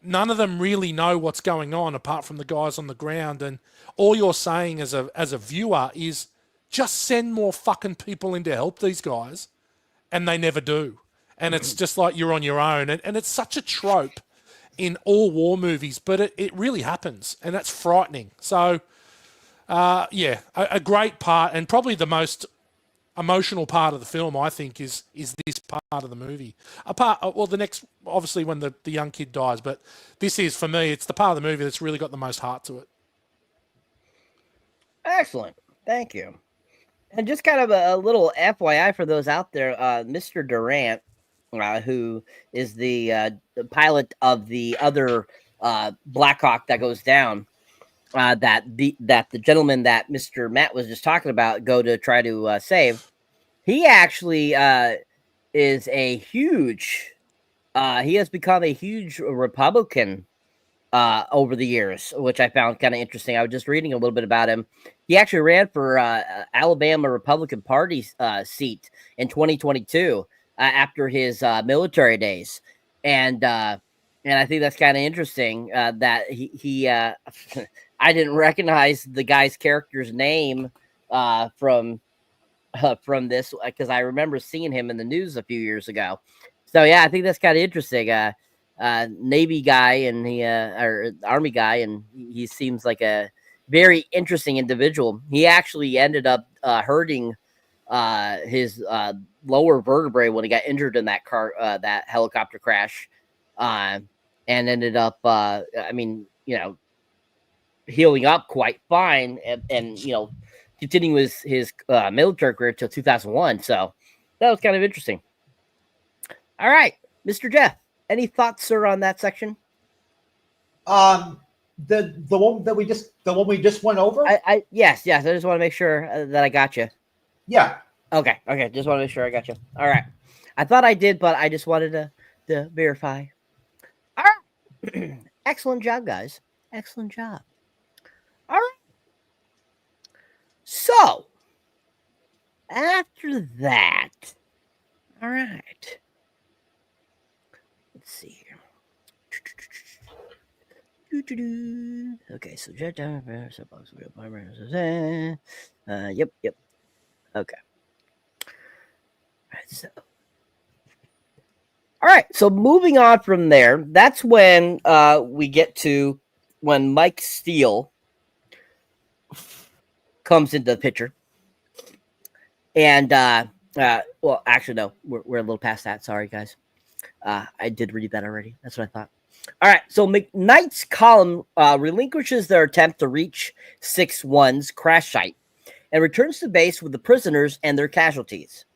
none of them really know what's going on apart from the guys on the ground. And all you're saying as a viewer is just send more fucking people in to help these guys, and they never do. And it's just like you're on your own, and it's such a trope in all war movies, but it really happens, and that's frightening. So. Yeah, a great part, and probably the most emotional part of the film, I think, is this part of the movie. The next, obviously, when the young kid dies, but this is, for me, it's the part of the movie that's really got the most heart to it. Excellent. Thank you. And just kind of a little FYI for those out there, Mr. Durant, who is the pilot of the other Blackhawk that goes down, that the gentleman that Mr. Matt was just talking about go to try to save, he actually is a huge, he has become a huge Republican over the years, which I found kind of interesting. I was just reading a little bit about him. He actually ran for Alabama Republican Party seat in 2022 after his military days. And I think that's kind of interesting that he I didn't recognize the guy's character's name from this, because I remember seeing him in the news a few years ago. So yeah, I think that's kind of interesting. Navy guy and or Army guy, and he seems like a very interesting individual. He actually ended up hurting his lower vertebrae when he got injured in that that helicopter crash, and ended up, healing up quite fine, and continuing with his military career till 2001. So that was kind of interesting. All right, Mr. Jeff, any thoughts, sir, on that section? The one we just went over. Yes. I just want to make sure that I got you. Yeah. Okay. Just want to make sure I got you. All right. I thought I did, but I just wanted to verify. All right. Excellent job, guys. Excellent job. All right. So, after that, all right. Let's see here. Okay, so jet down. Yep. Okay. All right, so moving on from there, that's when we get to when Mike Steele comes into the picture. And, well, actually, no, we're a little past that. Sorry, guys. I did read that already. That's what I thought. All right, so McKnight's column relinquishes their attempt to reach 6-1's crash site and returns to base with the prisoners and their casualties.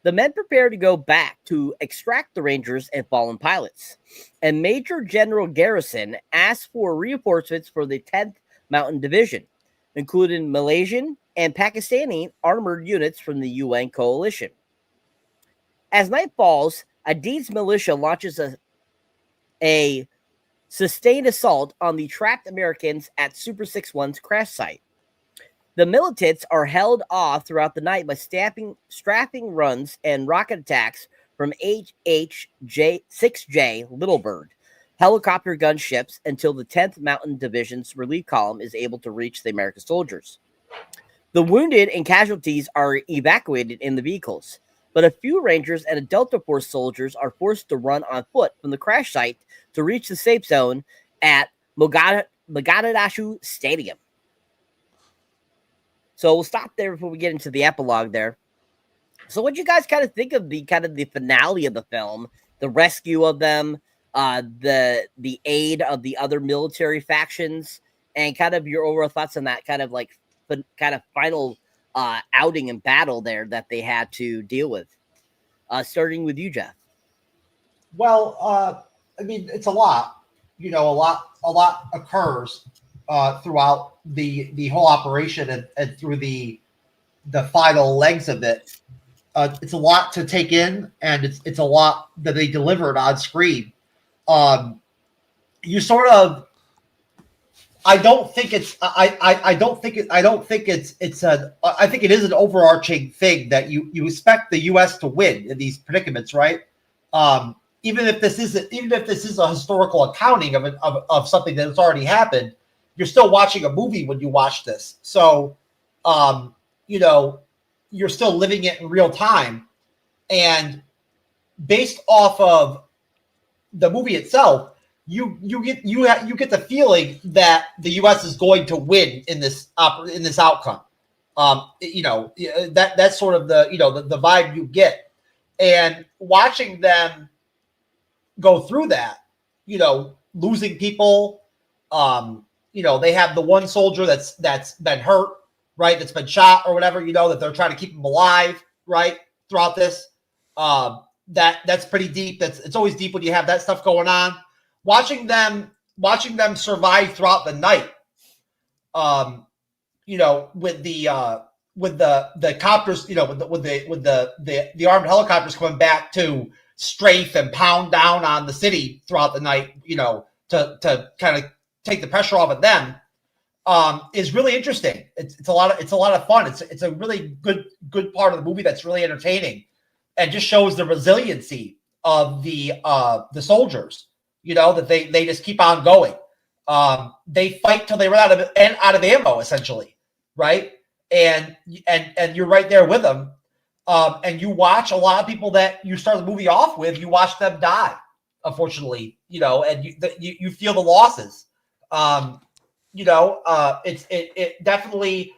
The men prepare to go back to extract the Rangers and fallen pilots, and Major General Garrison asks for reinforcements for the 10th Mountain Division, including Malaysian and Pakistani armored units from the UN coalition. As night falls, Adid's militia launches a sustained assault on the trapped Americans at Super 6-1's crash site. The militants are held off throughout the night by strapping runs and rocket attacks from HH-6J Little Bird helicopter gunships until the 10th Mountain Division's relief column is able to reach the American soldiers. The wounded and casualties are evacuated in the vehicles, but a few Rangers and a Delta Force soldiers are forced to run on foot from the crash site to reach the safe zone at Mogadishu Stadium. So we'll stop there before we get into the epilogue there. So what do you guys kind of think of the finale of the film, the rescue of them, the aid of the other military factions, and kind of your overall thoughts on that kind of final outing and battle there that they had to deal with? Starting with you, Jeff. Well, I mean, it's a lot. A lot occurs throughout the whole operation and through the final legs of it. It's a lot to take in, and it's a lot that they delivered on screen. You sort of. I think it is an overarching thing that you expect the U.S. to win in these predicaments, right? Even if this is a historical accounting of something that has already happened, you're still watching a movie when you watch this. So, you're still living it in real time, and based off of the movie itself, you get the feeling that the U.S. is going to win in this outcome. That's sort of the vibe you get, and watching them go through that, losing people. They have the one soldier that's been hurt, right? That's been shot or whatever. That they're trying to keep him alive, right? Throughout this, that's pretty deep. It's always deep when you have that stuff going on. Watching them survive throughout the night, with the copters, with the armed helicopters coming back to strafe and pound down on the city throughout the night, to kind of take the pressure off of them, is really interesting. It's a lot of fun. It's a really good part of the movie that's really entertaining, and just shows the resiliency of the soldiers. That they just keep on going. They fight till they run out of ammo, essentially, right? And you're right there with them. And you watch a lot of people that you start the movie off with. You watch them die, unfortunately. And you feel the losses. It definitely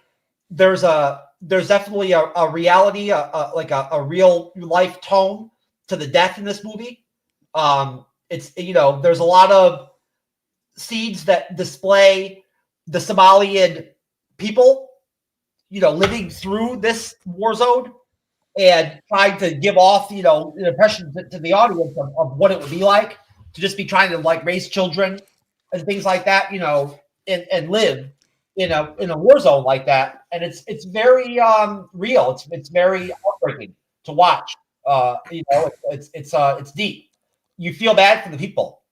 there's definitely a reality, a real life tone to the death in this movie. There's a lot of seeds that display the Somalian people, living through this war zone and trying to give off, an impression to the audience of what it would be like to just be trying to raise children and things like that, and live in a war zone like that. And it's very real. It's very heartbreaking to watch. It's deep. You feel bad for the people.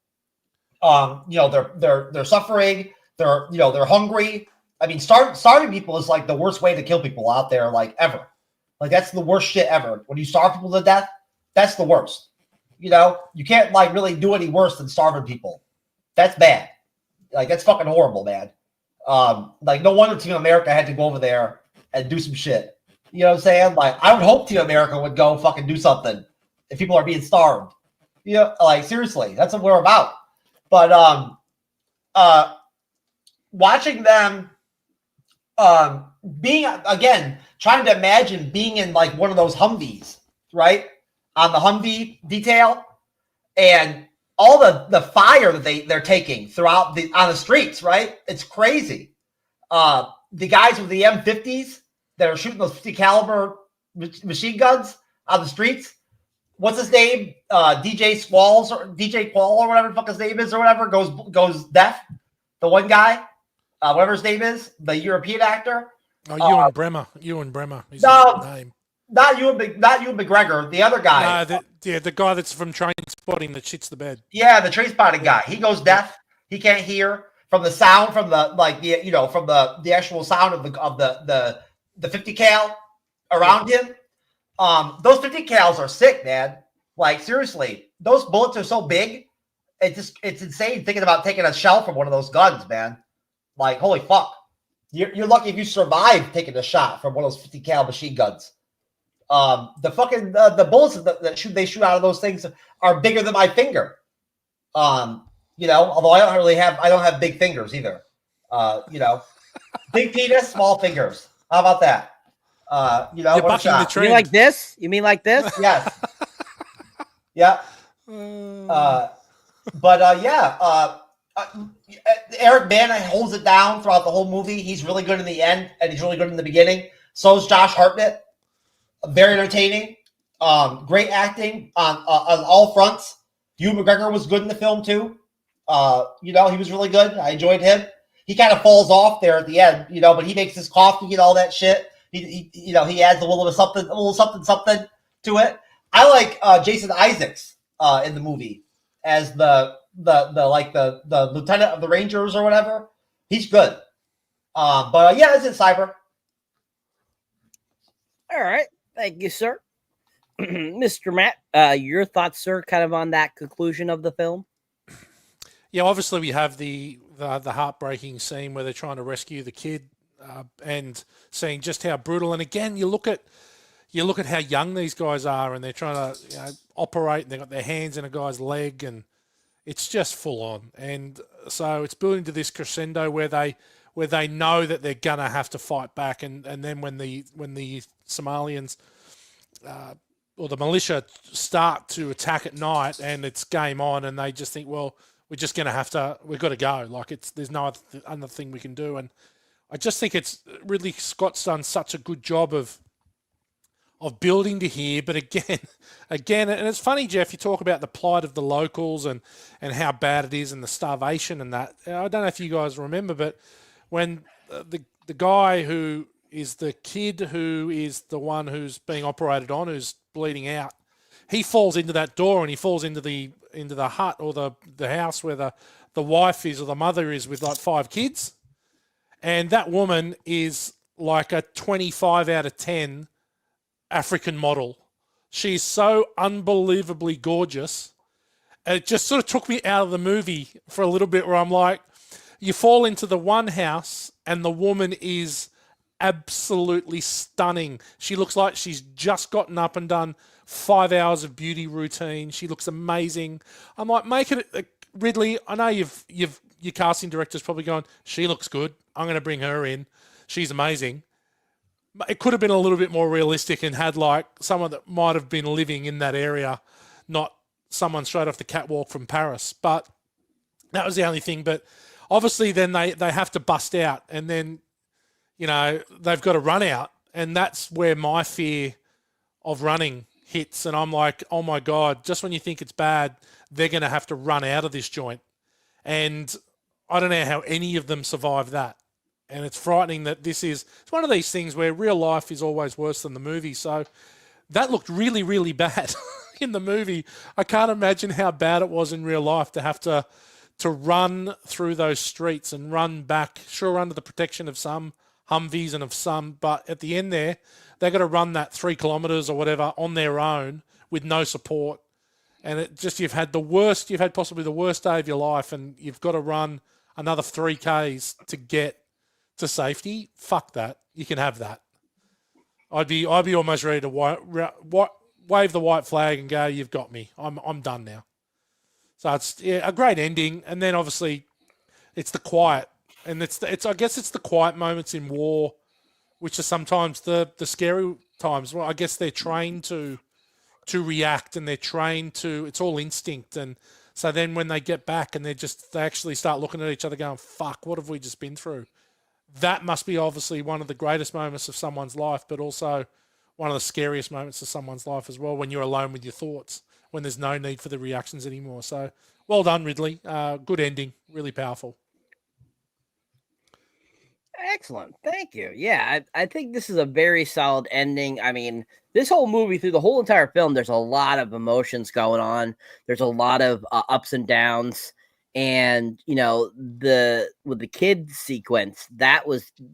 They're suffering. They're hungry. I mean, starving people is the worst way to kill people out there, ever. That's the worst shit ever. When you starve people to death, that's the worst. You can't really do any worse than starving people. That's bad. That's fucking horrible, man. No wonder Team America had to go over there and do some shit. You know what I'm saying? I would hope Team America would go fucking do something if people are being starved. Seriously, that's what we're about. But watching them trying to imagine being in one of those Humvees, right? On the Humvee detail, and all the fire that they're taking throughout on the streets, right? It's crazy. The guys with the M50s that are shooting those 50 caliber machine guns on the streets. What's his name? DJ Squalls or DJ Quall or whatever the fuck his name is or whatever goes deaf. The one guy, whatever his name is, the European actor. Oh, Ewan Bremer. Is No, his name. not Ewan McGregor. The other guy. No, the guy that's from Train Spotting that shits the bed. Yeah, the train spotting guy. He goes deaf. He can't hear from the sound, from the from the actual sound of the 50 cal around him. Those 50 cals are sick, man. Like seriously, those bullets are so big. It's insane thinking about taking a shell from one of those guns, man. Like holy fuck, you're lucky if you survive taking a shot from one of those 50 cal machine guns. The fucking the bullets that they shoot out of those things are bigger than my finger. Although I don't have big fingers either. Big penis, small fingers. How about that? You're bucking the You trend. mean like this? You mean like this? Yes. Yeah. Eric Bana holds it down throughout the whole movie. He's really good in the end, and he's really good in the beginning. So is Josh Hartnett. Very entertaining. Great acting on all fronts. Hugh McGregor was good in the film too. He was really good. I enjoyed him. He kind of falls off there at the end, but he makes his coffee and all that shit. He adds a little something to it. I like Jason Isaacs in the movie as the lieutenant of the Rangers or whatever. He's good. That's it, Cyber. All right. Thank you, sir. Mr. Matt, your thoughts, sir, kind of on that conclusion of the film? Yeah, obviously we have the heartbreaking scene where they're trying to rescue the kid and seeing just how brutal. And again, you look at how young these guys are, and they're trying to operate, and they've got their hands in a guy's leg, and it's just full on. And so it's building to this crescendo where they know that they're gonna have to fight back, and then when the Somalians or the militia start to attack at night, and it's game on, and they just think, well, we've got to go. Like there's no other thing we can do. And I just think it's Ridley Scott's done such a good job of building to here. But again, and it's funny, Jeff, you talk about the plight of the locals and how bad it is and the starvation and that. I don't know if you guys remember, but when the guy who is the kid who is the one who's being operated on, who's bleeding out, he falls into that door and he falls into the hut or the house where the wife is or the mother is with like 5 kids. And that woman is like a 25 out of 10 African model. She's so unbelievably gorgeous. It just sort of took me out of the movie for a little bit, where I'm like, you fall into the one house and the woman is absolutely stunning. She looks like she's just gotten up and done 5 hours of beauty routine. She looks amazing. I'm like, make it, Ridley, I know your casting director's probably going, she looks good, I'm going to bring her in, she's amazing. It could have been a little bit more realistic and had like someone that might have been living in that area, not someone straight off the catwalk from Paris. But that was the only thing. But obviously then they have to bust out, and then they've got to run out, and that's where my fear of running hits. And I'm like, oh my God, just when you think it's bad, they're going to have to run out of this joint. And I don't know how any of them survive that. And it's frightening that it's one of these things where real life is always worse than the movie. So that looked really, really bad in the movie. I can't imagine how bad it was in real life to have to run through those streets and run back, sure, under the protection of some Humvees and of some, but at the end there, they've got to run that 3 kilometers or whatever on their own with no support. And it just, you've had possibly the worst day of your life, and you've got to run another 3Ks to get to safety. Fuck that. You can have that. I'd be almost ready to wave the white flag and go, you've got me. I'm done now. So it's a great ending. And then obviously it's the quiet. And I guess it's the quiet moments in war, which are sometimes the scary times. Well, I guess they're trained to react, and they're trained to, it's all instinct. And so then when they get back and they actually start looking at each other going, fuck, what have we just been through? That must be obviously one of the greatest moments of someone's life, but also one of the scariest moments of someone's life as well, when you're alone with your thoughts, when there's no need for the reactions anymore. So well done, Ridley. Good ending. Really powerful. Excellent. Thank you. Yeah, I think this is a very solid ending. I mean, this whole movie, through the whole entire film, there's a lot of emotions going on. There's a lot of ups and downs. And, you know, with the kid sequence, that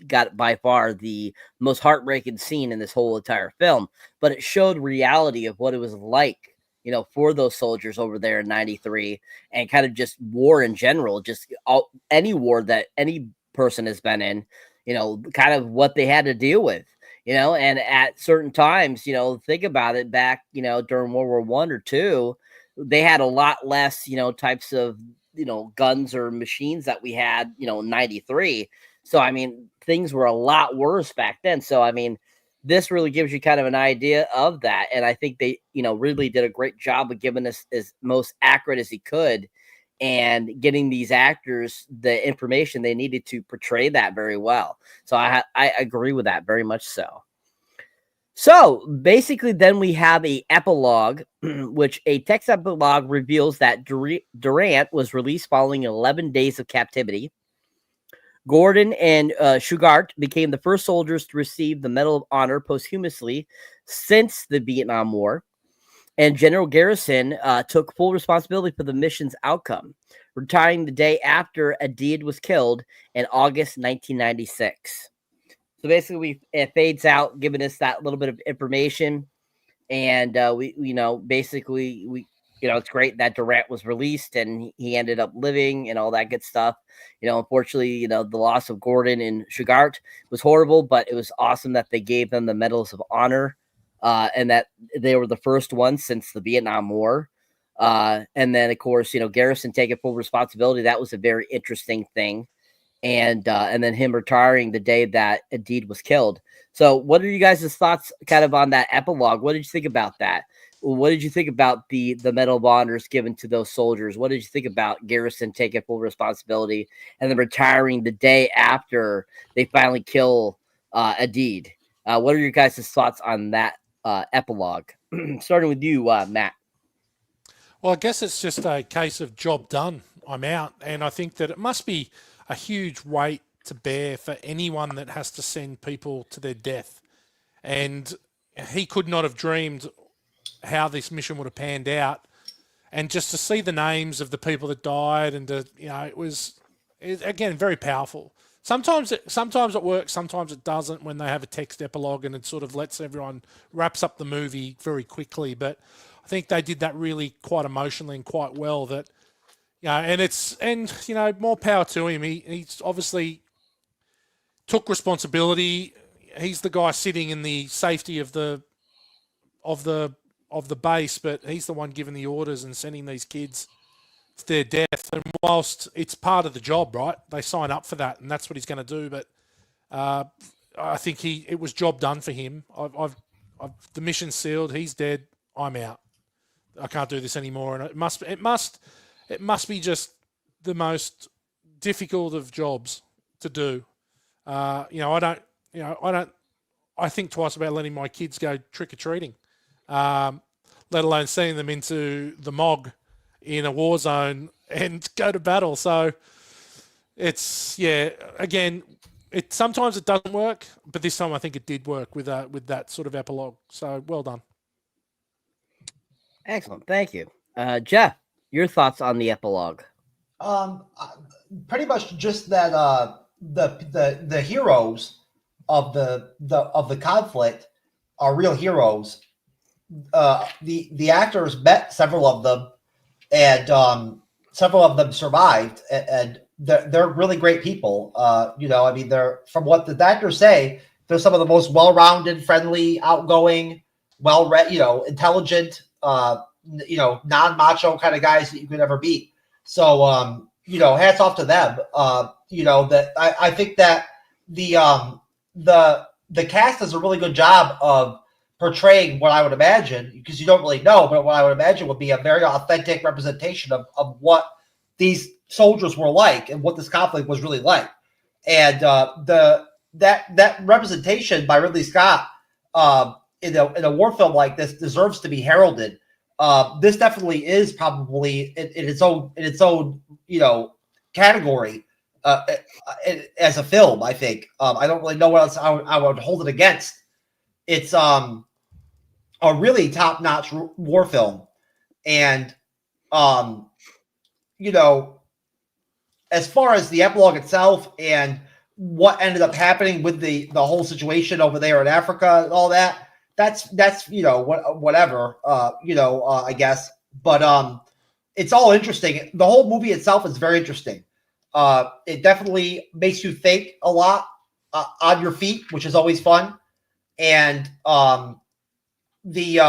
got by far the most heartbreaking scene in this whole entire film. But it showed reality of what it was like, you know, for those soldiers over there in 93, and kind of just war in general, just any war that any person has been in, you know, kind of what they had to deal with, you know. And at certain times, you know, think about it, back, you know, during World War One or two, they had a lot less, you know, types of, you know, guns or machines that we had, you know, in 93. So I mean, things were a lot worse back then. So I mean, this really gives you kind of an idea of that. And I think they, you know, really did a great job of giving us as most accurate as he could, and getting these actors the information they needed to portray that very well. So I agree with that very much so. So basically, then we have a epilogue, which a text epilogue reveals that Durant was released following 11 days of captivity. Gordon and Shugart became the first soldiers to receive the Medal of Honor posthumously since the Vietnam War. And General Garrison took full responsibility for the mission's outcome, retiring the day after Adid was killed in August 1996. So basically, it fades out, giving us that little bit of information. And we, you know, basically, you know, it's great that Durant was released and he ended up living and all that good stuff. You know, unfortunately, you know, the loss of Gordon and Shugart was horrible, but it was awesome that they gave them the Medals of Honor. And that they were the first ones since the Vietnam War. And then, of course, you know, Garrison taking full responsibility. That was a very interesting thing. And then him retiring the day that Adid was killed. So what are you guys' thoughts kind of on that epilogue? What did you think about that? What did you think about the Medal of Honors given to those soldiers? What did you think about Garrison taking full responsibility and then retiring the day after they finally kill Adid? What are your guys' thoughts on that epilogue? Starting with you, Matt. Well, I guess it's just a case of job done. I'm out. And I think that it must be a huge weight to bear for anyone that has to send people to their death. And he could not have dreamed how this mission would have panned out. And just to see the names of the people that died, and to, you know, again, very powerful. Sometimes it works, sometimes it doesn't, when they have a text epilogue and it sort of lets everyone, wraps up the movie very quickly. But I think they did that really quite emotionally and quite well. That, you know, and you know, more power to him. He's obviously took responsibility. He's the guy sitting in the safety of the base, but he's the one giving the orders and sending these kids to their death. And whilst it's part of the job, right, they sign up for that, and that's what he's going to do. But I think it was job done for him. The mission's sealed. He's dead. I'm out. I can't do this anymore. And it must be just the most difficult of jobs to do. I think twice about letting my kids go trick-or-treating, let alone sending them into the MOG in a war zone and go to battle. So it's, again, sometimes it doesn't work, but this time I think it did work with that sort of epilogue. So well done. Excellent. Thank you. Jeff, your thoughts on the epilogue? Pretty much just that the heroes of the conflict are real heroes. The actors met several of them, and several of them survived, and they're really great people. I mean, they're, from what the actors say, they're some of the most well-rounded, friendly, outgoing, well-read, intelligent, non-macho kind of guys that you could ever meet. So, hats off to them. I think that the cast does a really good job of portraying what I would imagine, because you don't really know, but what I would imagine would be a very authentic representation of what these soldiers were like and what this conflict was really like. And that representation by Ridley Scott in a war film like this deserves to be heralded. This definitely is probably in its own category as a film. I think I don't really know what else I would hold it against. It's a really top-notch war film, and you know, as far as the epilogue itself and what ended up happening with the whole situation over there in Africa and all that, that's whatever, I guess. But it's all interesting. The whole movie itself is very interesting. It definitely makes you think a lot on your feet, which is always fun. And the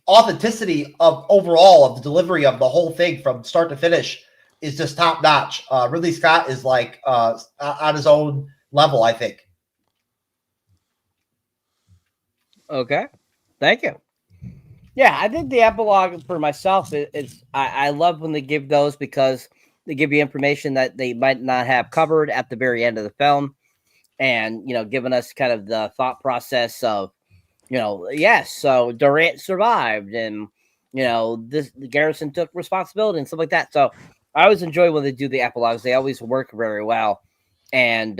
authenticity of overall of the delivery of the whole thing from start to finish is just top notch. Ridley Scott is like on his own level, I think. Okay, thank you. Yeah, I think the epilogue for myself is I love when they give those because they give you information that they might not have covered at the very end of the film, and giving us kind of the thought process of yes, so Durant survived, and the Garrison took responsibility and stuff like that. So I always enjoy when they do the epilogues. They always work very well, and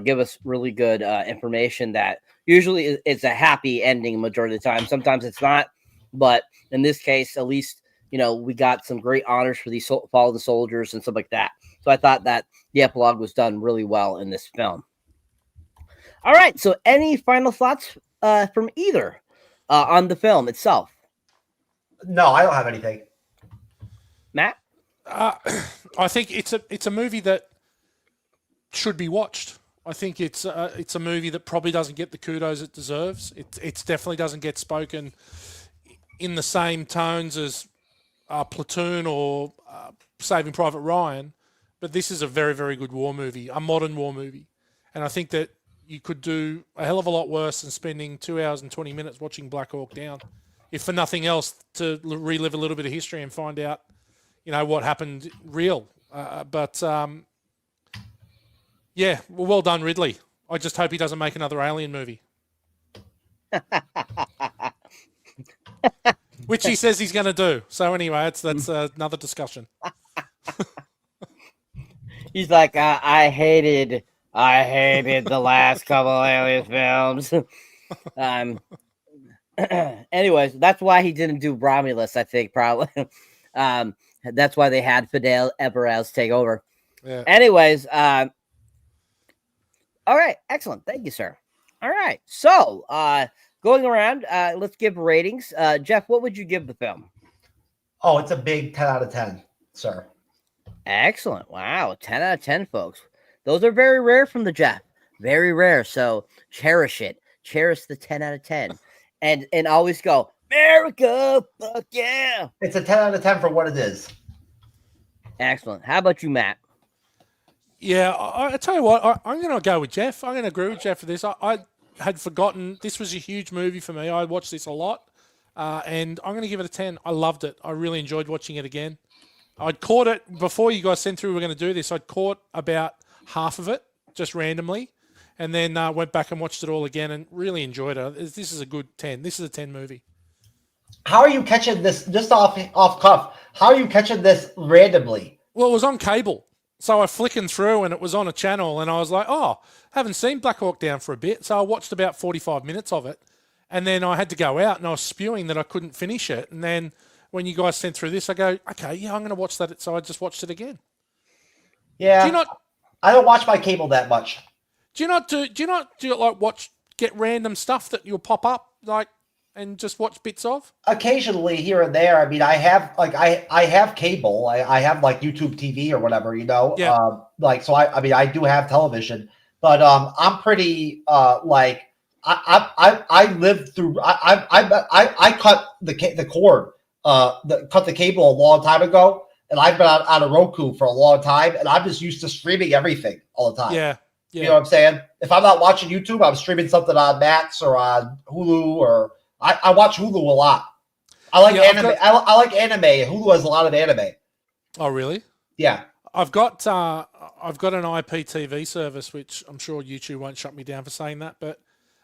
give us really good information that usually it's a happy ending majority of the time. Sometimes it's not, but in this case, at least we got some great honors for these fallen soldiers and stuff like that. So I thought that the epilogue was done really well in this film. All right, so any final thoughts from either on the film itself? No, I don't have anything. Matt? I think it's a movie that should be watched. I think it's a movie that probably doesn't get the kudos it deserves. It definitely doesn't get spoken in the same tones as Platoon or Saving Private Ryan, but this is a very, very good war movie, a modern war movie. And I think that you could do a hell of a lot worse than spending 2 hours and 20 minutes watching Black Hawk Down, if for nothing else, to relive a little bit of history and find out, what happened real. Yeah, well done, Ridley. I just hope he doesn't make another Alien movie. Which he says he's going to do. So anyway, that's another discussion. He's like, I hated the last couple of Alien films. Anyways, that's why he didn't do Romulus, I think, probably. That's why they had Fidel Everez take over. Yeah. Anyways, all right, excellent. Thank you, sir. All right, so going around, let's give ratings. Jeff, what would you give the film? Oh, it's a big 10 out of 10, sir. Excellent. Wow, 10 out of 10, folks. Those are very rare from the Jeff. Very rare. So cherish it. Cherish the 10 out of 10. And always go, America, fuck yeah. It's a 10 out of 10 for what it is. Excellent. How about you, Matt? Yeah, I tell you what, I'm going to go with Jeff. I'm going to agree with Jeff for this. I had forgotten this was a huge movie for me. I watched this a lot, and I'm going to give it a 10. I loved it. I really enjoyed watching it again. I'd caught it before you guys sent through we were going to do this. I'd caught about half of it just randomly, and then went back and watched it all again and really enjoyed it. This is a good 10. This is a 10 movie. How are you catching this, just off cuff, how are you catching this randomly? Well, it was on cable. So I flicking through and it was on a channel and I was like, oh, haven't seen Black Hawk Down for a bit. So I watched about 45 minutes of it. And then I had to go out and I was spewing that I couldn't finish it. And then when you guys sent through this, I go, okay, yeah, I'm going to watch that. So I just watched it again. Yeah. I don't watch my cable that much. Do you not get random stuff that you'll pop up and just watch bits of? Occasionally here and there. I mean, I have I have cable. I have like YouTube TV or whatever, Yeah. So I do have television, but I'm pretty I lived through I cut the cord cut the cable a long time ago, and I've been on a Roku for a long time, and I'm just used to streaming everything all the time. Yeah. You know what I'm saying? If I'm not watching YouTube, I'm streaming something on Max or on Hulu, or I watch Hulu a lot. I like anime. I like anime. Hulu has a lot of anime. Oh, really? Yeah. I've got an IPTV service, which I'm sure YouTube won't shut me down for saying that,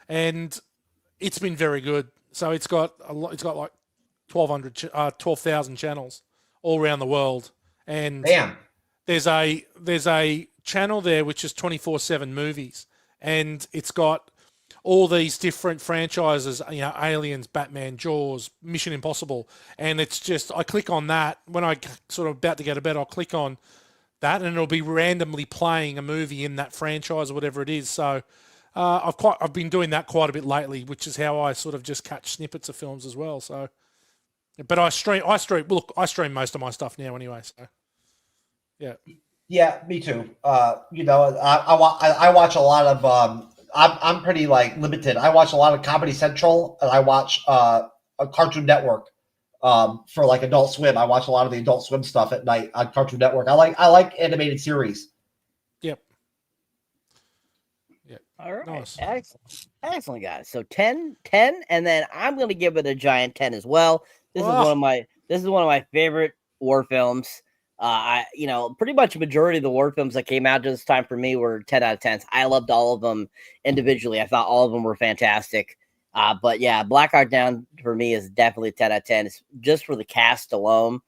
and it's been very good. So it's got like 12,000 channels all around the world, and Damn. there's a channel there which is 24/7 movies, and it's got all these different franchises, Aliens, Batman, Jaws, Mission Impossible, and it's just, I click on that when I sort of about to go to bed. I'll click on that, and it'll be randomly playing a movie in that franchise or whatever it is. So I've been doing that quite a bit lately, which is how I sort of just catch snippets of films as well. So, but I stream most of my stuff now anyway. So, yeah. Yeah, me too. I watch a lot of. I'm pretty like limited. I watch a lot of Comedy Central, and I watch a Cartoon Network. For like Adult Swim, I watch a lot of the Adult Swim stuff at night on Cartoon Network. I like animated series. Yep. All right. Nice. Excellent, guys. So 10, and then I'm going to give it a giant 10 as well. This is one of my favorite war films. Pretty much a majority of the war films that came out this time for me were 10 out of 10s. I loved all of them individually. I thought all of them were fantastic. But yeah, Black Hawk Down for me is definitely 10 out of 10. It's just for the cast alone.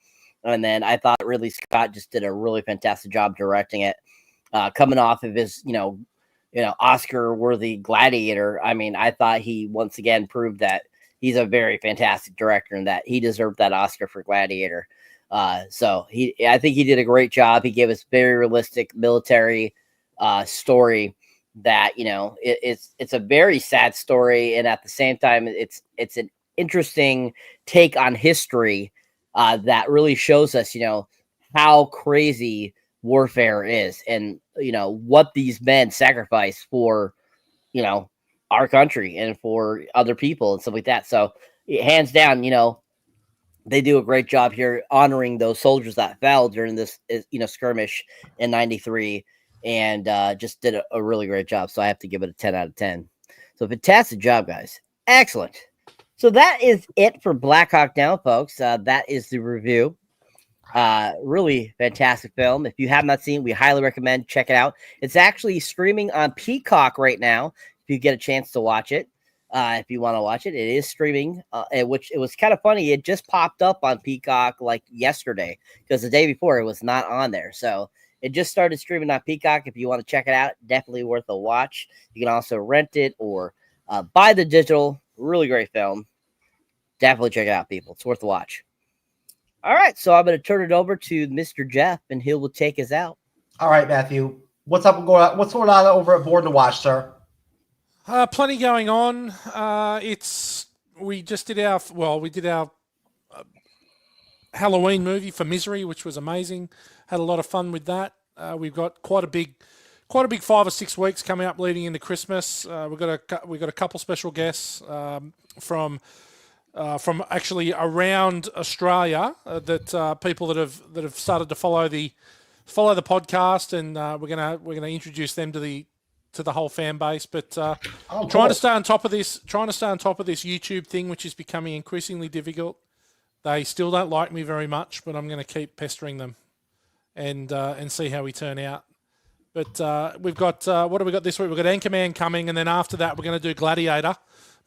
And then I thought Ridley Scott just did a really fantastic job directing it. Coming off of his, Oscar-worthy Gladiator. I mean, I thought he once again proved that he's a very fantastic director and that he deserved that Oscar for Gladiator. I think he did a great job. He gave us very realistic military story that, it's a very sad story. And at the same time, it's an interesting take on history that really shows us, how crazy warfare is and, what these men sacrifice for, our country and for other people and stuff like that. So hands down, they do a great job here honoring those soldiers that fell during this, skirmish in 93 and just did a really great job. So I have to give it a 10 out of 10. So fantastic job, guys. Excellent. So that is it for Black Hawk Down, folks. That is the review. Really fantastic film. If you have not seen, we highly recommend check it out. It's actually streaming on Peacock right now. If you get a chance to watch it. If you want to watch it, it is streaming, which it was kind of funny. It just popped up on Peacock like yesterday because the day before it was not on there. So it just started streaming on Peacock. If you want to check it out, definitely worth a watch. You can also rent it or buy the digital. Really great film. Definitely check it out, people. It's worth a watch. All right, so I'm going to turn it over to Mr. Jeff, and he will take us out. All right, Matthew. What's going on over at Board to Watch, sir? Plenty going on. We did our Halloween movie for Misery, which was amazing. Had a lot of fun with that. We've got quite a big 5 or 6 weeks coming up leading into Christmas. We've got a couple special guests from actually around Australia that people that have started to follow the podcast, and we're gonna introduce them to the whole fan base, but trying to stay on top of this YouTube thing, which is becoming increasingly difficult. They still don't like me very much, but I'm going to keep pestering them and see how we turn out. But we've got what have we got this week? We've got Anchorman coming, and then after that we're going to do Gladiator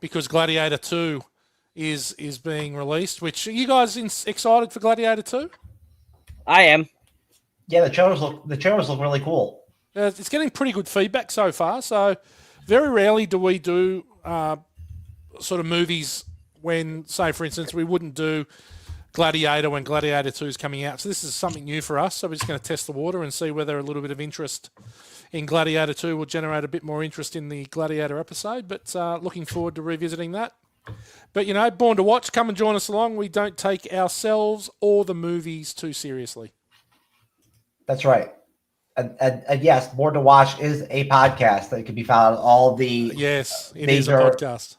because Gladiator 2 is being released. Which are you guys excited for Gladiator 2? I am. Yeah, the trailers look really cool. It's getting pretty good feedback so far. So very rarely do we do sort of movies when, say, for instance, we wouldn't do Gladiator when Gladiator 2 is coming out. So this is something new for us. So we're just going to test the water and see whether a little bit of interest in Gladiator 2 will generate a bit more interest in the Gladiator episode. But looking forward to revisiting that. But, Born to Watch, come and join us along. We don't take ourselves or the movies too seriously. That's right. And yes, Born to Watch is a podcast that can be found on all the major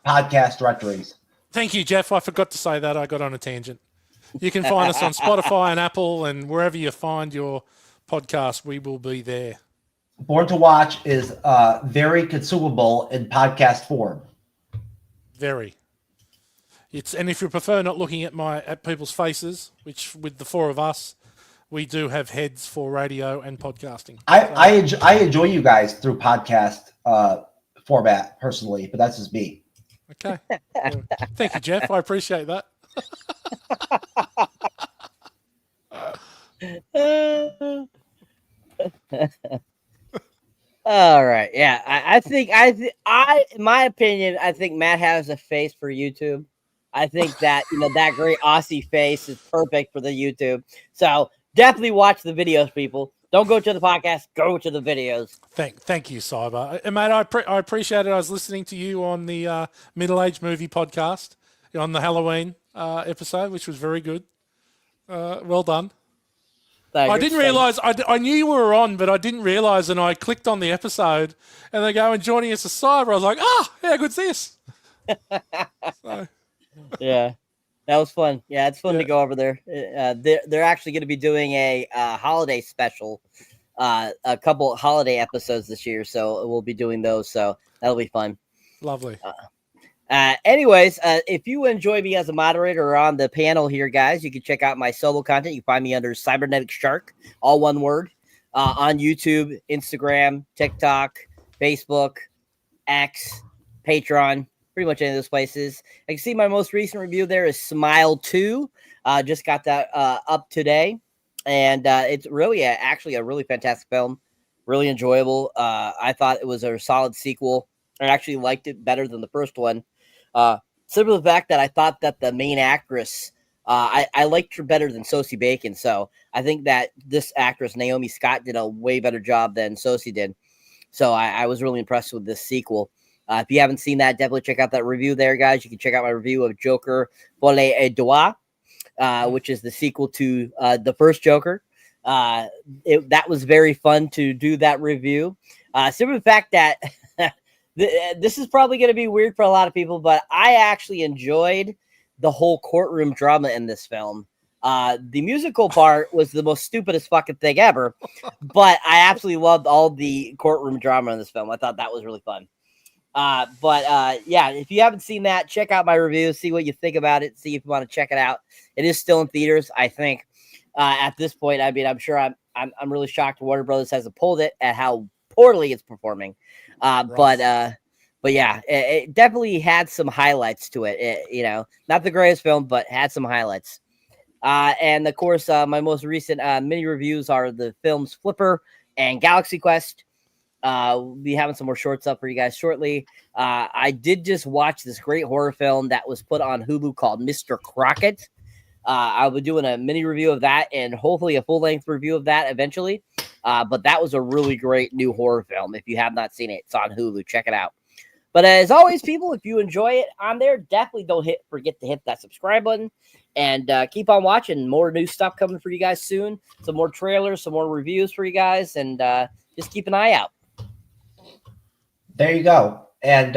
podcast directories. Thank you, Jeff. I forgot to say that. I got on a tangent. You can find us on Spotify and Apple, and wherever you find your podcast, we will be there. Born to Watch is very consumable in podcast form. Very. And if you prefer not looking at people's faces, which with the four of us, we do have heads for radio and podcasting. I enjoy you guys through podcast format personally, but that's just me. Okay. Thank you, Jeff. I appreciate that. All right. Yeah. In my opinion, I think Matt has a face for YouTube. I think that, that great Aussie face is perfect for the YouTube. So definitely watch the videos, people. Don't go to the podcast, go to the videos. Thank you, Cyber. And mate, I appreciate it. I was listening to you on the middle-aged movie podcast on the Halloween episode, which was very good. Well done. I didn't realize. I knew you were on, but I didn't realize, and I clicked on the episode, and they go and joining us a Cyber. I was like, how good's this? So. Yeah, that was fun. Yeah, it's fun to go over there. They're actually going to be doing a holiday special, a couple holiday episodes this year, so we'll be doing those. So that'll be fun. Lovely. Anyways, if you enjoy me as a moderator or on the panel here, guys, you can check out my solo content. You can find me under Cyberneticshark, all one word, on YouTube, Instagram, TikTok, Facebook, X, Patreon, pretty much any of those places. I can see my most recent review there is Smile 2. Just got that up today. And it's really actually a really fantastic film. Really enjoyable. I thought it was a solid sequel. I actually liked it better than the first one. Simply the fact that I thought that the main actress, I liked her better than Sosie Bacon. So I think that this actress, Naomi Scott, did a way better job than Sosie did. So I was really impressed with this sequel. If you haven't seen that, definitely check out that review there, guys. You can check out my review of Joker Folie et Doigt, which is the sequel to the first Joker. That was very fun to do that review. Simply the fact that this is probably going to be weird for a lot of people, but I actually enjoyed the whole courtroom drama in this film. The musical part was the most stupidest fucking thing ever, but I absolutely loved all the courtroom drama in this film. I thought that was really fun. Yeah, if you haven't seen that, check out my review, see what you think about it, see if you want to check it out. It is still in theaters, I think. At this point, I mean, I'm sure I'm really shocked Warner Brothers hasn't pulled it at how poorly it's performing. But yeah, it definitely had some highlights to it. Not the greatest film, but had some highlights. And of course, my most recent mini reviews are the films Flipper and Galaxy Quest. We'll be having some more shorts up for you guys shortly. I did just watch this great horror film that was put on Hulu called Mr. Crockett. I'll be doing a mini review of that and hopefully a full-length review of that eventually. But that was a really great new horror film. If you have not seen it, it's on Hulu. Check it out. But as always, people, if you enjoy it on there, definitely don't forget to hit that subscribe button and keep on watching. More new stuff coming for you guys soon. Some more trailers, some more reviews for you guys, and just keep an eye out. There you go. And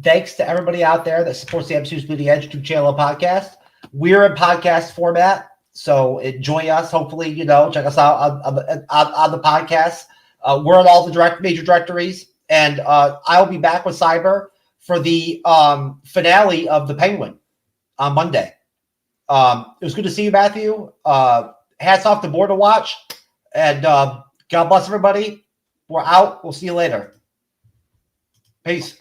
thanks to everybody out there that supports the MCU'S Bleeding Edge 2 channel podcast. We're in podcast format, so enjoy us. Hopefully, check us out on the podcast. We're on all the major directories. And I'll be back with Cyber for the finale of The Penguin on Monday. It was good to see you, Matthew. Hats off to Board to Watch. And God bless everybody. We're out. We'll see you later. Peace.